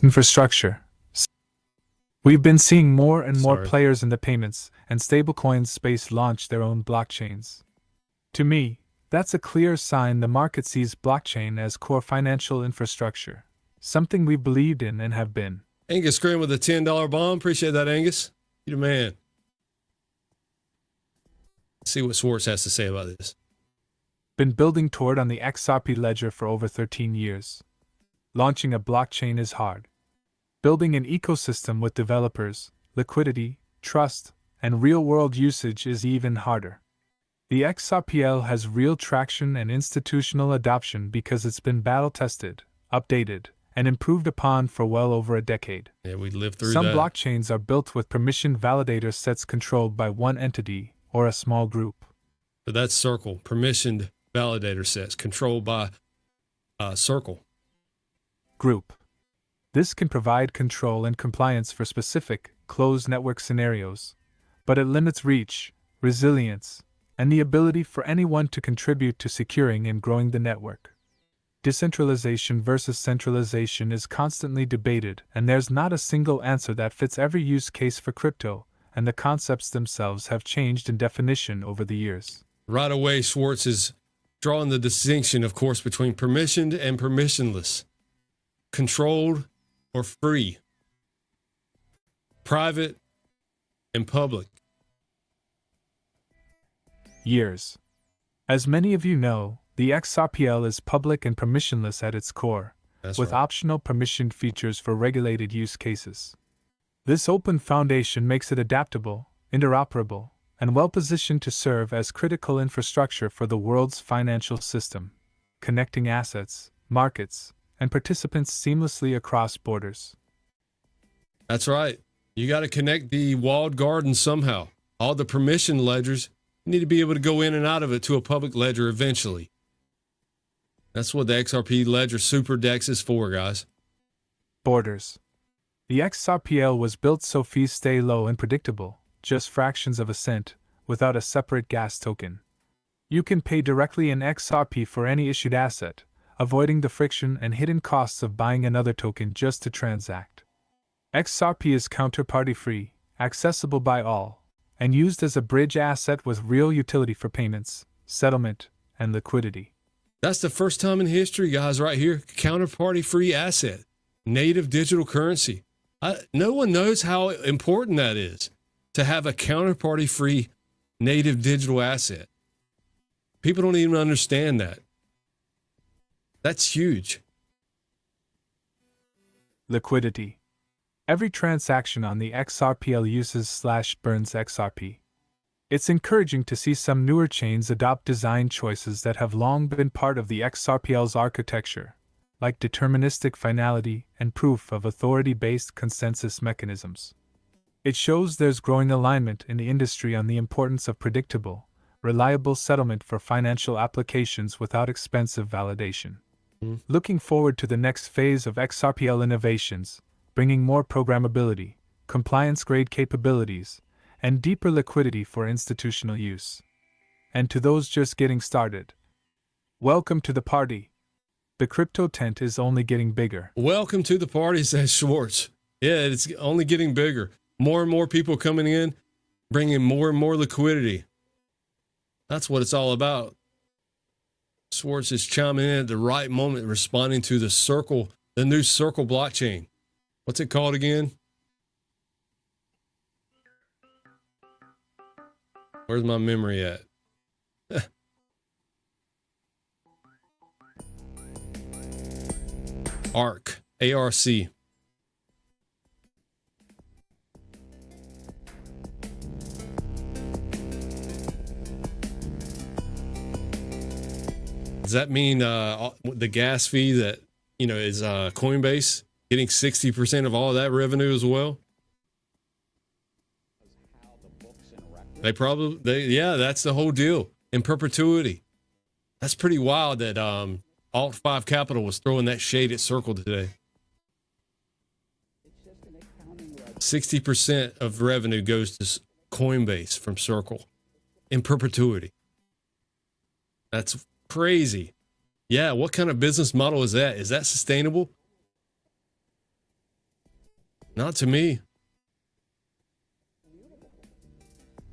Infrastructure. We've been seeing more and more players in the payments and stablecoins space launch their own blockchains. To me, that's a clear sign the market sees blockchain as core financial infrastructure, something we believed in and have been. Angus Graham with a $10 bomb. Appreciate that, Angus. You the man. Let's see what Schwartz has to say about this. Been building toward on the XRP ledger for over 13 years. Launching a blockchain is hard. Building an ecosystem with developers, liquidity, trust, and real-world usage is even harder. The XRPL has real traction and institutional adoption because it's been battle-tested, updated, and improved upon for well over a decade. Yeah, we lived through Some that. blockchains are built with permission validator sets controlled by one entity or a small group. So that's Circle, permissioned validator sets controlled by Circle. Group. This can provide control and compliance for specific, closed network scenarios, but it limits reach, resilience, and the ability for anyone to contribute to securing and growing the network. Decentralization versus centralization is constantly debated, and there's not a single answer that fits every use case for crypto, and the concepts themselves have changed in definition over the years. Right away, Schwartz is drawing the distinction, of course, between permissioned and permissionless, controlled or free, private and public. Years. As many of you know, the XRPL is public and permissionless at its core, with optional permissioned features for regulated use cases. This open foundation makes it adaptable, interoperable, and well-positioned to serve as critical infrastructure for the world's financial system, connecting assets, markets, and participants seamlessly across borders. That's right. You got to connect the walled garden somehow. All the permission ledgers, you need to be able to go in and out of it to a public ledger eventually. That's what the XRP Ledger Super DEX is for, guys. Borders. The XRPL was built so fees stay low and predictable, just fractions of a cent, without a separate gas token. You can pay directly in XRP for any issued asset, avoiding the friction and hidden costs of buying another token just to transact. XRP is counterparty-free, accessible by all, and used as a bridge asset with real utility for payments, settlement, and liquidity. That's the first time in history, guys, right here. Counterparty-free asset, native digital currency. No one knows how important that is, to have a counterparty-free native digital asset. People don't even understand that. That's huge. Liquidity. Every transaction on the XRPL uses/burns XRP. It's encouraging to see some newer chains adopt design choices that have long been part of the XRPL's architecture, like deterministic finality and proof of authority-based consensus mechanisms. It shows there's growing alignment in the industry on the importance of predictable, reliable settlement for financial applications without expensive validation. Looking forward to the next phase of XRPL innovations, bringing more programmability, compliance-grade capabilities, and deeper liquidity for institutional use. And to those just getting started, welcome to the party. The crypto tent is only getting bigger. Welcome to the party, says Schwartz. Yeah, it's only getting bigger. More and more people coming in, bringing more and more liquidity. That's what it's all about. Schwartz is chiming in at the right moment, responding to the new Circle blockchain. What's it called again? Where's my memory at? ARC, A-R-C. Does that mean the gas fee that, is Coinbase getting 60% of all of that revenue as well? That's the whole deal in perpetuity. That's pretty wild that Alt 5 Capital was throwing that shade at Circle today. 60% of revenue goes to Coinbase from Circle in perpetuity. That's crazy. Yeah, what kind of business model is that? Is that sustainable? Not to me.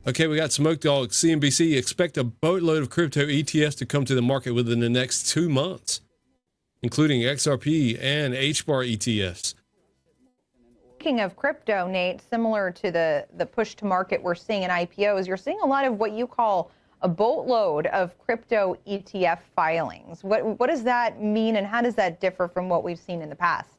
Okay, we got Smoke Dog, CNBC. Expect a boatload of crypto ETFs to come to the market within the next 2 months, including XRP and HBAR ETFs. Speaking of crypto, Nate, similar to the push to market we're seeing in IPOs, you're seeing a lot of what you call a boatload of crypto ETF filings. What does that mean, and how does that differ from what we've seen in the past?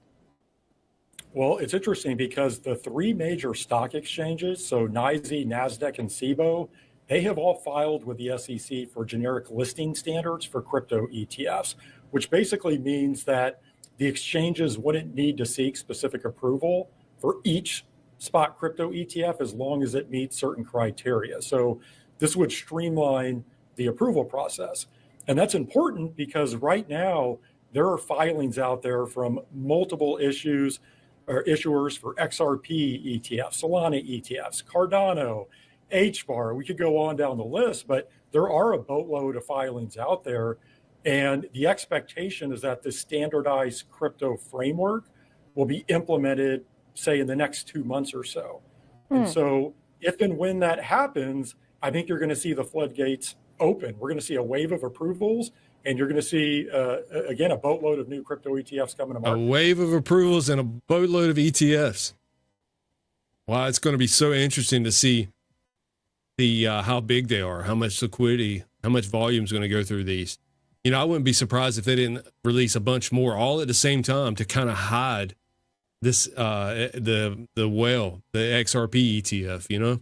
Well, it's interesting because the three major stock exchanges, so NYSE, NASDAQ, and CBOE, they have all filed with the SEC for generic listing standards for crypto ETFs, which basically means that the exchanges wouldn't need to seek specific approval for each spot crypto ETF as long as it meets certain criteria. So this would streamline the approval process. And that's important because right now there are filings out there from multiple issuers for XRP ETFs, Solana ETFs, Cardano, HBAR. We could go on down the list, but there are a boatload of filings out there. And the expectation is that the standardized crypto framework will be implemented, say, in the next 2 months or so. And so if and when that happens, I think you're going to see the floodgates open. We're going to see a wave of approvals, and you're going to see, again, a boatload of new crypto ETFs coming to market. A wave of approvals and a boatload of ETFs. Wow, it's going to be so interesting to see the how big they are, how much liquidity, how much volume is going to go through these. You know, I wouldn't be surprised if they didn't release a bunch more all at the same time to kind of hide this the XRP ETF, you know?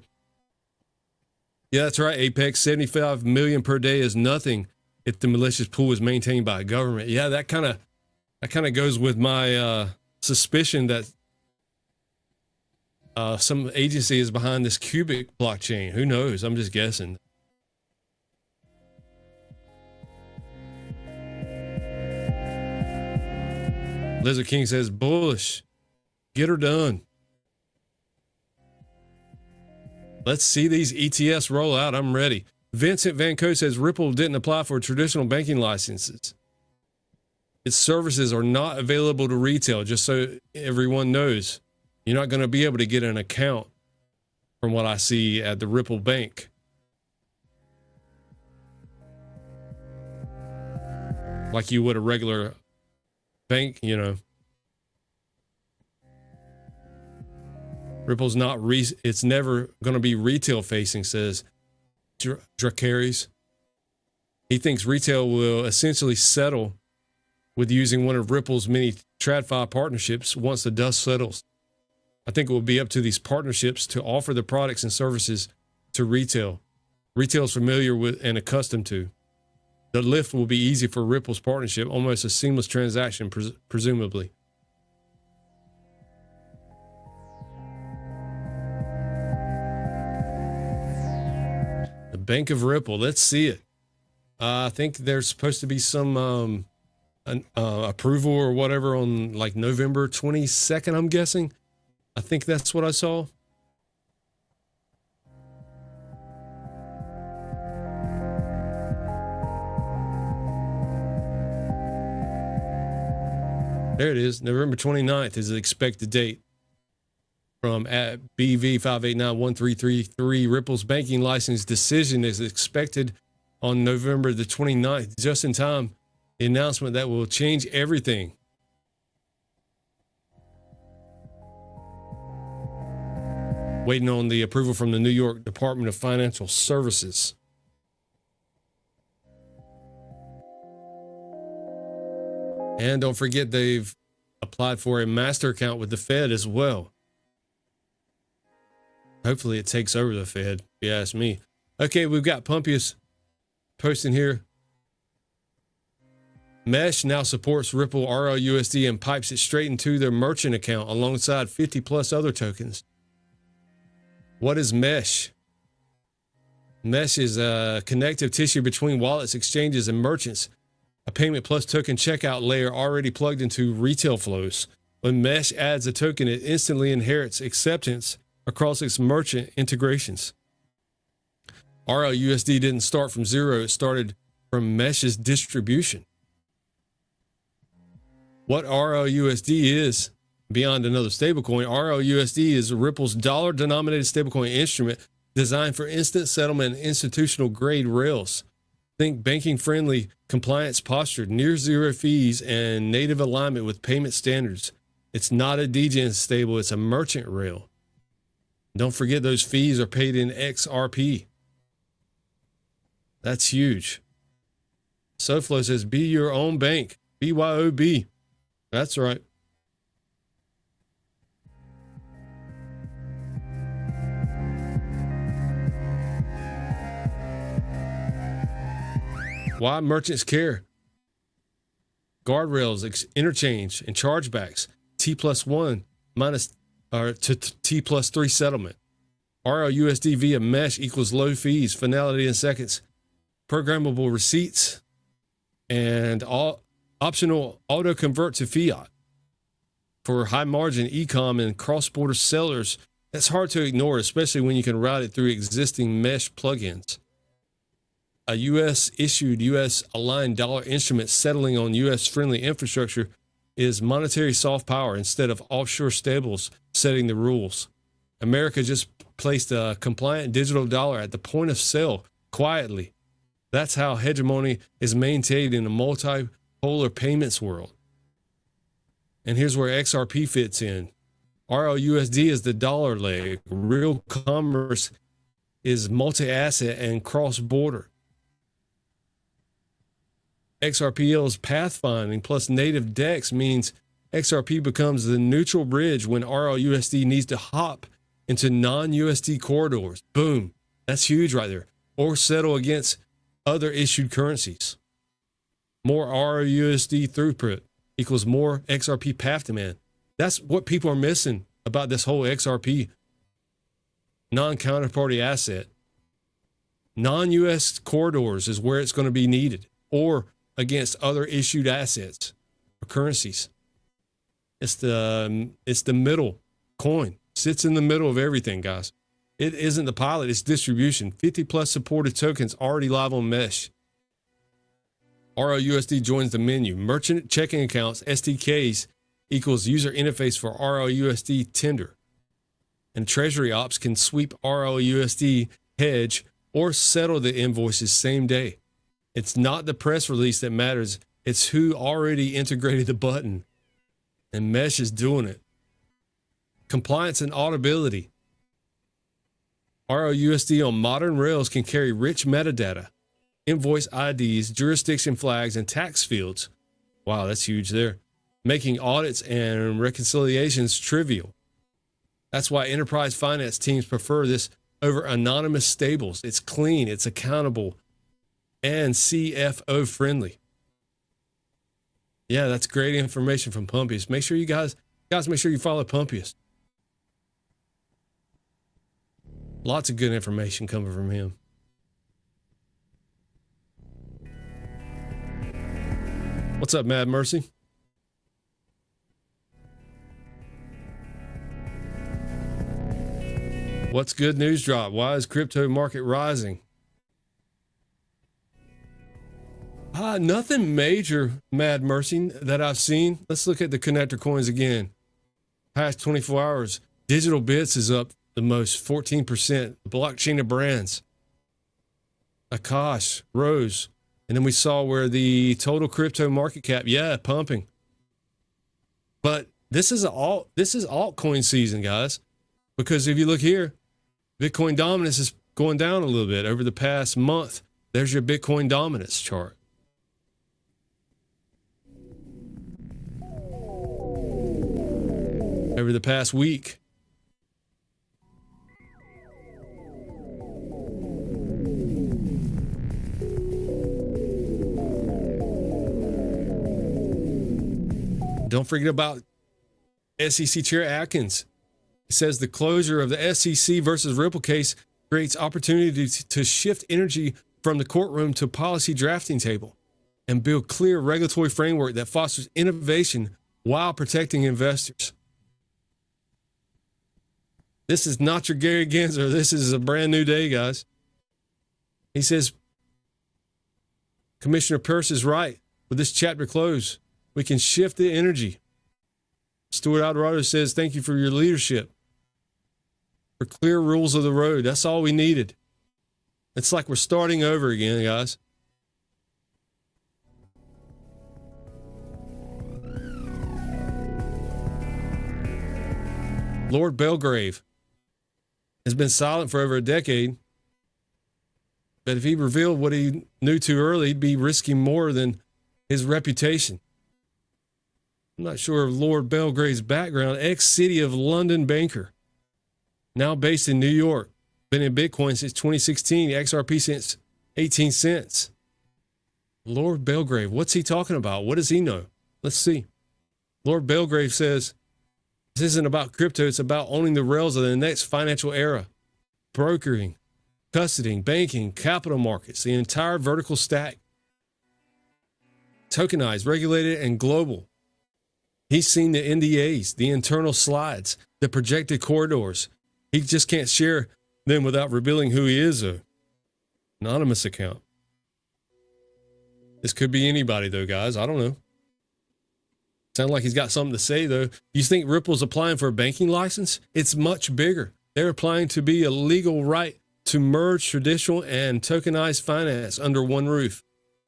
Yeah, that's right. Apex, 75 million per day is nothing if the malicious pool is maintained by a government. Yeah, that kind of goes with my suspicion that some agency is behind this Cubic blockchain. Who knows? I'm just guessing. Lizard King says, bullish. Get her done. Let's see these ETFs roll out. I'm ready. Vincent Van Co says Ripple didn't apply for traditional banking licenses. Its services are not available to retail, just so everyone knows. You're not going to be able to get an account from what I see at the Ripple Bank. Like you would a regular bank, you know. Ripple's not, it's never going to be retail facing, says Dracaris. He thinks retail will essentially settle with using one of Ripple's many TradFi partnerships once the dust settles. I think it will be up to these partnerships to offer the products and services to retail. Retail is familiar with and accustomed to. The lift will be easy for Ripple's partnership, almost a seamless transaction, presumably. The Bank of Ripple, let's see it. I think there's supposed to be some approval or whatever on like November 22nd, I'm guessing. I think that's what I saw. There it is. November 29th is the expected date from at BV5891333. Ripple's banking license decision is expected on November the 29th, just in time. The announcement that will change everything. Waiting on the approval from the New York Department of Financial Services. And don't forget, they've applied for a master account with the Fed as well. Hopefully it takes over the Fed, if you ask me. Okay, we've got Pumpius posting here. Mesh now supports Ripple RLUSD and pipes it straight into their merchant account alongside 50 plus other tokens. What is Mesh? Mesh is a connective tissue between wallets, exchanges, and merchants. A payment plus token checkout layer already plugged into retail flows. When Mesh adds a token, it instantly inherits acceptance across its merchant integrations. RLUSD didn't start from zero. It started from Mesh's distribution. What RLUSD is, beyond another stablecoin, RLUSD is Ripple's dollar-denominated stablecoin instrument designed for instant settlement and institutional grade rails. Think banking-friendly, compliance-postured, near-zero fees, and native alignment with payment standards. It's not a DGen stable, it's a merchant rail. Don't forget those fees are paid in XRP. That's huge. SoFlo says, be your own bank. BYOB. That's right. Why merchants care? Guardrails, interchange, and chargebacks. T+1 minus or to T+3 settlement. RLUSD via Mesh equals low fees, finality in seconds, programmable receipts, and all optional auto convert to fiat. For high margin e-com and cross-border sellers, that's hard to ignore, especially when you can route it through existing Mesh plugins. A U.S. issued, U.S. aligned dollar instrument settling on U.S. friendly infrastructure is monetary soft power instead of offshore stables setting the rules. America just placed a compliant digital dollar at the point of sale quietly. That's how hegemony is maintained in a multipolar payments world. And here's where XRP fits in. RLUSD is the dollar leg. Real commerce is multi-asset and cross-border. XRPL's pathfinding plus native DEX means XRP becomes the neutral bridge when RLUSD needs to hop into non-USD corridors. Boom. That's huge right there. Or settle against other issued currencies. More RLUSD throughput equals more XRP path demand. That's what people are missing about this whole XRP non-counterparty asset. Non-US corridors is where it's going to be needed, or against other issued assets or currencies. It's the middle coin. Sits in the middle of everything, guys. It isn't the pilot, it's distribution. 50 plus supported tokens already live on Mesh. RLUSD joins the menu. Merchant checking accounts, SDKs, equals user interface for RLUSD tender. And Treasury Ops can sweep RLUSD, hedge, or settle the invoices same day. It's not the press release that matters. It's who already integrated the button. And Mesh is doing it. Compliance and auditability. RLUSD on modern rails can carry rich metadata, invoice IDs, jurisdiction flags, and tax fields. Wow, that's huge there. Making audits and reconciliations trivial. That's why enterprise finance teams prefer this over anonymous stables. It's clean, it's accountable, and CFO friendly. Yeah, that's great information from Pumpius. Make sure you guys make sure you follow Pumpius. Lots of good information coming from him. What's up, Mad Mercy? What's good news drop? Why is crypto market rising? Nothing major, Mad Mercy, that I've seen. Let's look at the Conectr coins again. Past 24 hours, digital bits is up the most, 14%. Blockchain of brands, Akash, rose. And then we saw where the total crypto market cap, pumping. But this is altcoin season, guys. Because if you look here, Bitcoin dominance is going down a little bit over the past month. There's your Bitcoin dominance chart. Over the past week. Don't forget about SEC Chair Atkins. He says the closure of the SEC versus Ripple case creates opportunity to shift energy from the courtroom to policy drafting table and build clear regulatory framework that fosters innovation while protecting investors. This is not your Gary Gensler. This is a brand new day, guys. He says, Commissioner Peirce is right. With this chapter closed, we can shift the energy. Stuart Alvarado says, thank you for your leadership. For clear rules of the road. That's all we needed. It's like we're starting over again, guys. Lord Belgrave has been silent for over a decade. But if he revealed what he knew too early, he'd be risking more than his reputation. I'm not sure of Lord Belgrave's background. Ex-City of London banker. Now based in New York. Been in Bitcoin since 2016. XRP since 18 cents. Lord Belgrave, what's he talking about? What does he know? Let's see. Lord Belgrave says, this isn't about crypto. It's about owning the rails of the next financial era. Brokering, custodying, banking, capital markets, the entire vertical stack. Tokenized, regulated, and global. He's seen the NDAs, the internal slides, the projected corridors. He just can't share them without revealing who he is, though. Anonymous account. This could be anybody, though, guys. I don't know. Sound like he's got something to say, though. You think Ripple's applying for a banking license? It's much bigger. They're applying to be a legal right to merge traditional and tokenized finance under one roof.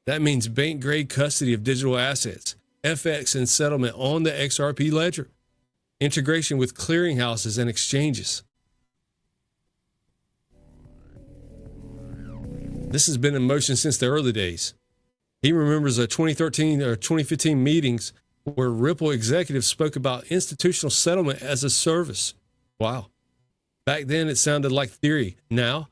That means bank-grade custody of digital assets, FX and settlement on the XRP ledger, integration with clearinghouses and exchanges. This has been in motion since the early days. He remembers a 2013 or 2015 meetings where Ripple executives spoke about institutional settlement as a service. Wow. Back then, it sounded like theory. Now,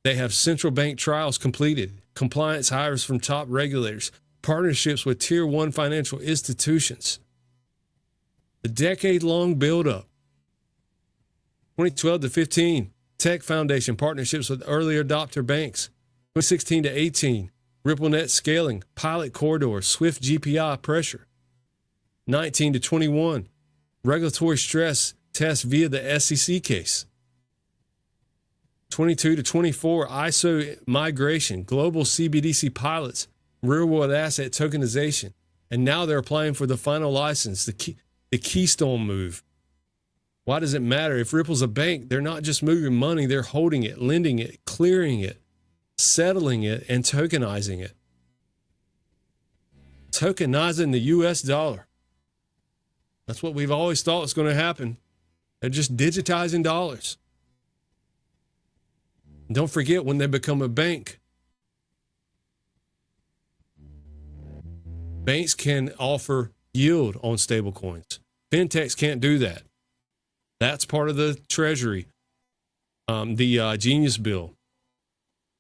they have central bank trials completed, compliance hires from top regulators, partnerships with tier one financial institutions. The decade-long buildup. 2012 to 15, Tech Foundation partnerships with early adopter banks. 2016 to 18, RippleNet scaling, pilot corridor, Swift GPI pressure. 19 to 21, regulatory stress test via the SEC case. 22 to 24, ISO migration, global CBDC pilots, real-world asset tokenization. And now they're applying for the final license, the Keystone move. Why does it matter? If Ripple's a bank, they're not just moving money, they're holding it, lending it, clearing it, settling it, and tokenizing it. Tokenizing the US dollar. That's what we've always thought was going to happen. They're just digitizing dollars. Don't forget, when they become a bank, banks can offer yield on stablecoins. Fintechs can't do that. That's part of the Treasury, the Genius Bill.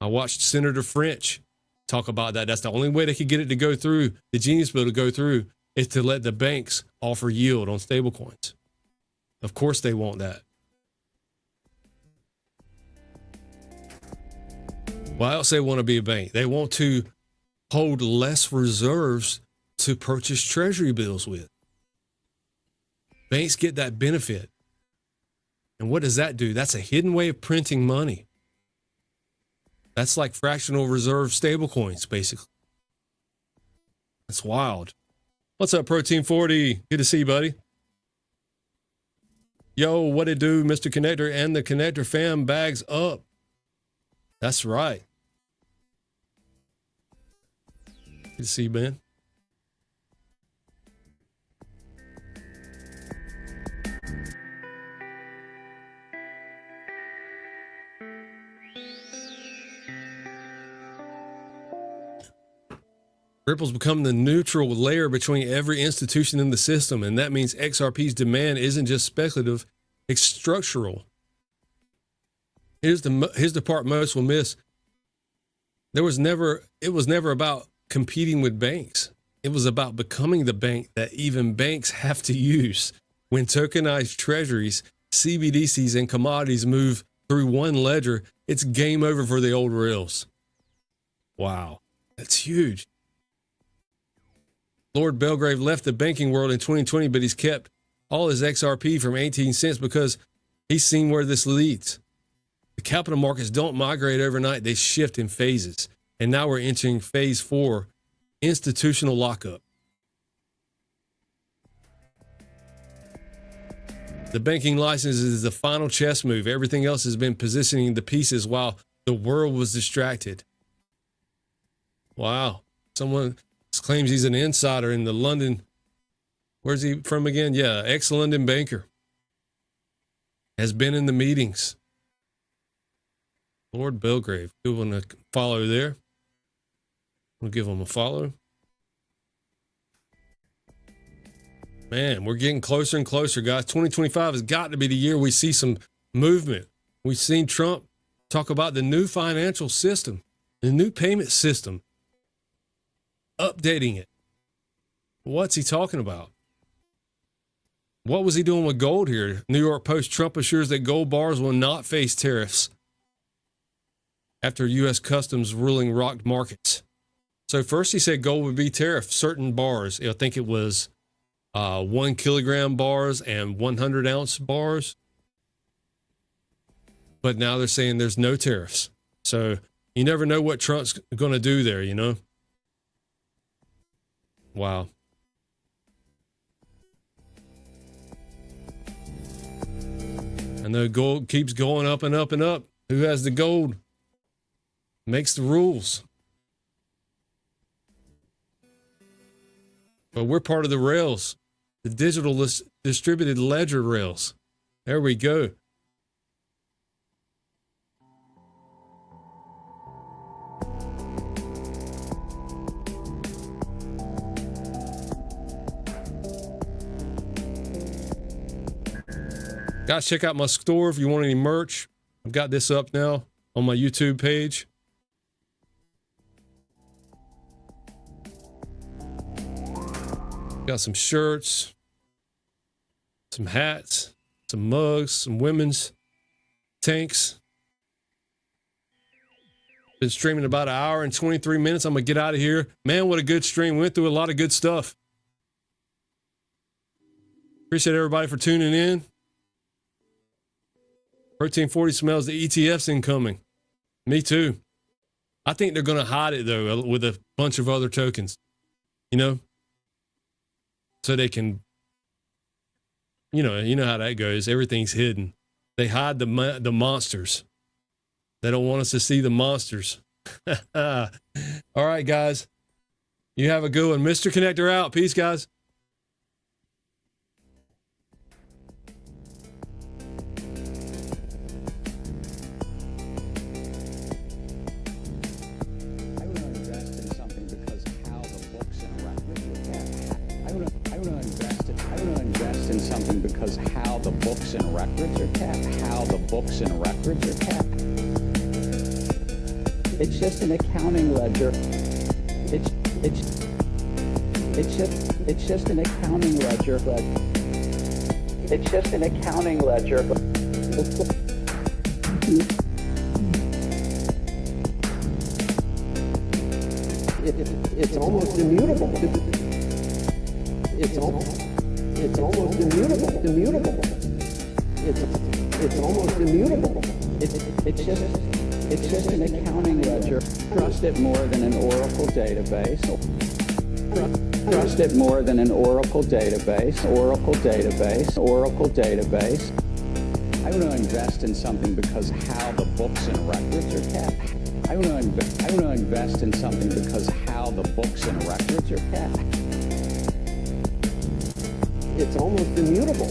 I watched Senator French talk about that. That's the only way they could get it to go through, the Genius Bill to go through, is to let the banks offer yield on stablecoins. Of course they want that. Why else they want to be a bank? They want to hold less reserves to purchase treasury bills with. Banks get that benefit. And what does that do? That's a hidden way of printing money. That's like fractional reserve stablecoins, basically. That's wild. What's up, Protein 40? Good to see you, buddy. Yo, what it do, Mr. Connector and the Connector fam, bags up. That's right. Good to see you, man. Ripple's become the neutral layer between every institution in the system, and that means XRP's demand isn't just speculative, it's structural. Here's the part most will miss. It was never about competing with banks. It was about becoming the bank that even banks have to use. When tokenized treasuries, CBDCs, and commodities move through one ledger, it's game over for the old rails. Wow, that's huge. Lord Belgrave left the banking world in 2020, but he's kept all his XRP from 18 cents because he's seen where this leads. The capital markets don't migrate overnight. They shift in phases. And now we're entering phase 4, institutional lockup. The banking license is the final chess move. Everything else has been positioning the pieces while the world was distracted. Wow. Someone claims he's an insider in the London. Where's he from again? Yeah, ex-London banker. Has been in the meetings. Lord Belgrave. Good one to follow there. We'll give him a follow. Man, we're getting closer and closer, guys. 2025 has got to be the year we see some movement. We've seen Trump talk about the new financial system, the new payment system, updating it. What's he talking about? What was he doing with gold here? New York Post, Trump assures that gold bars will not face tariffs after U.S. Customs ruling rocked markets. So first he said gold would be tariffed, certain bars. I think it was 1 kilogram bars and 100 ounce bars. But now they're saying there's no tariffs. So you never know what Trump's going to do there, you know? Wow. I know gold keeps going up and up and up. Who has the gold makes the rules. But we're part of the rails, the digital distributed ledger rails. There we go. Guys, check out my store if you want any merch. I've got this up now on my YouTube page. Got some shirts, some hats, some mugs, some women's tanks. Been streaming about an hour and 23 minutes. I'm going to get out of here. Man, what a good stream. Went through a lot of good stuff. Appreciate everybody for tuning in. 1340 smells the ETF's incoming. Me too. I think they're going to hide it, though, with a bunch of other tokens. You know? So they can, you know how that goes. Everything's hidden. They hide the monsters. They don't want us to see the monsters. All right, guys. You have a good one. Mr. Connector out. Peace, guys. Because how the books and records are kept, how the books and records are kept. It's just an accounting ledger. It's just an accounting ledger. It's just an accounting ledger. It's almost immutable. It's almost immutable. It's almost immutable. It's just an accounting ledger. Trust it more than an Oracle database. Trust it more than an Oracle database. Oracle database. I want to invest in something because how the books and records are kept. I want to invest in something because how the books and records are kept. It's almost immutable.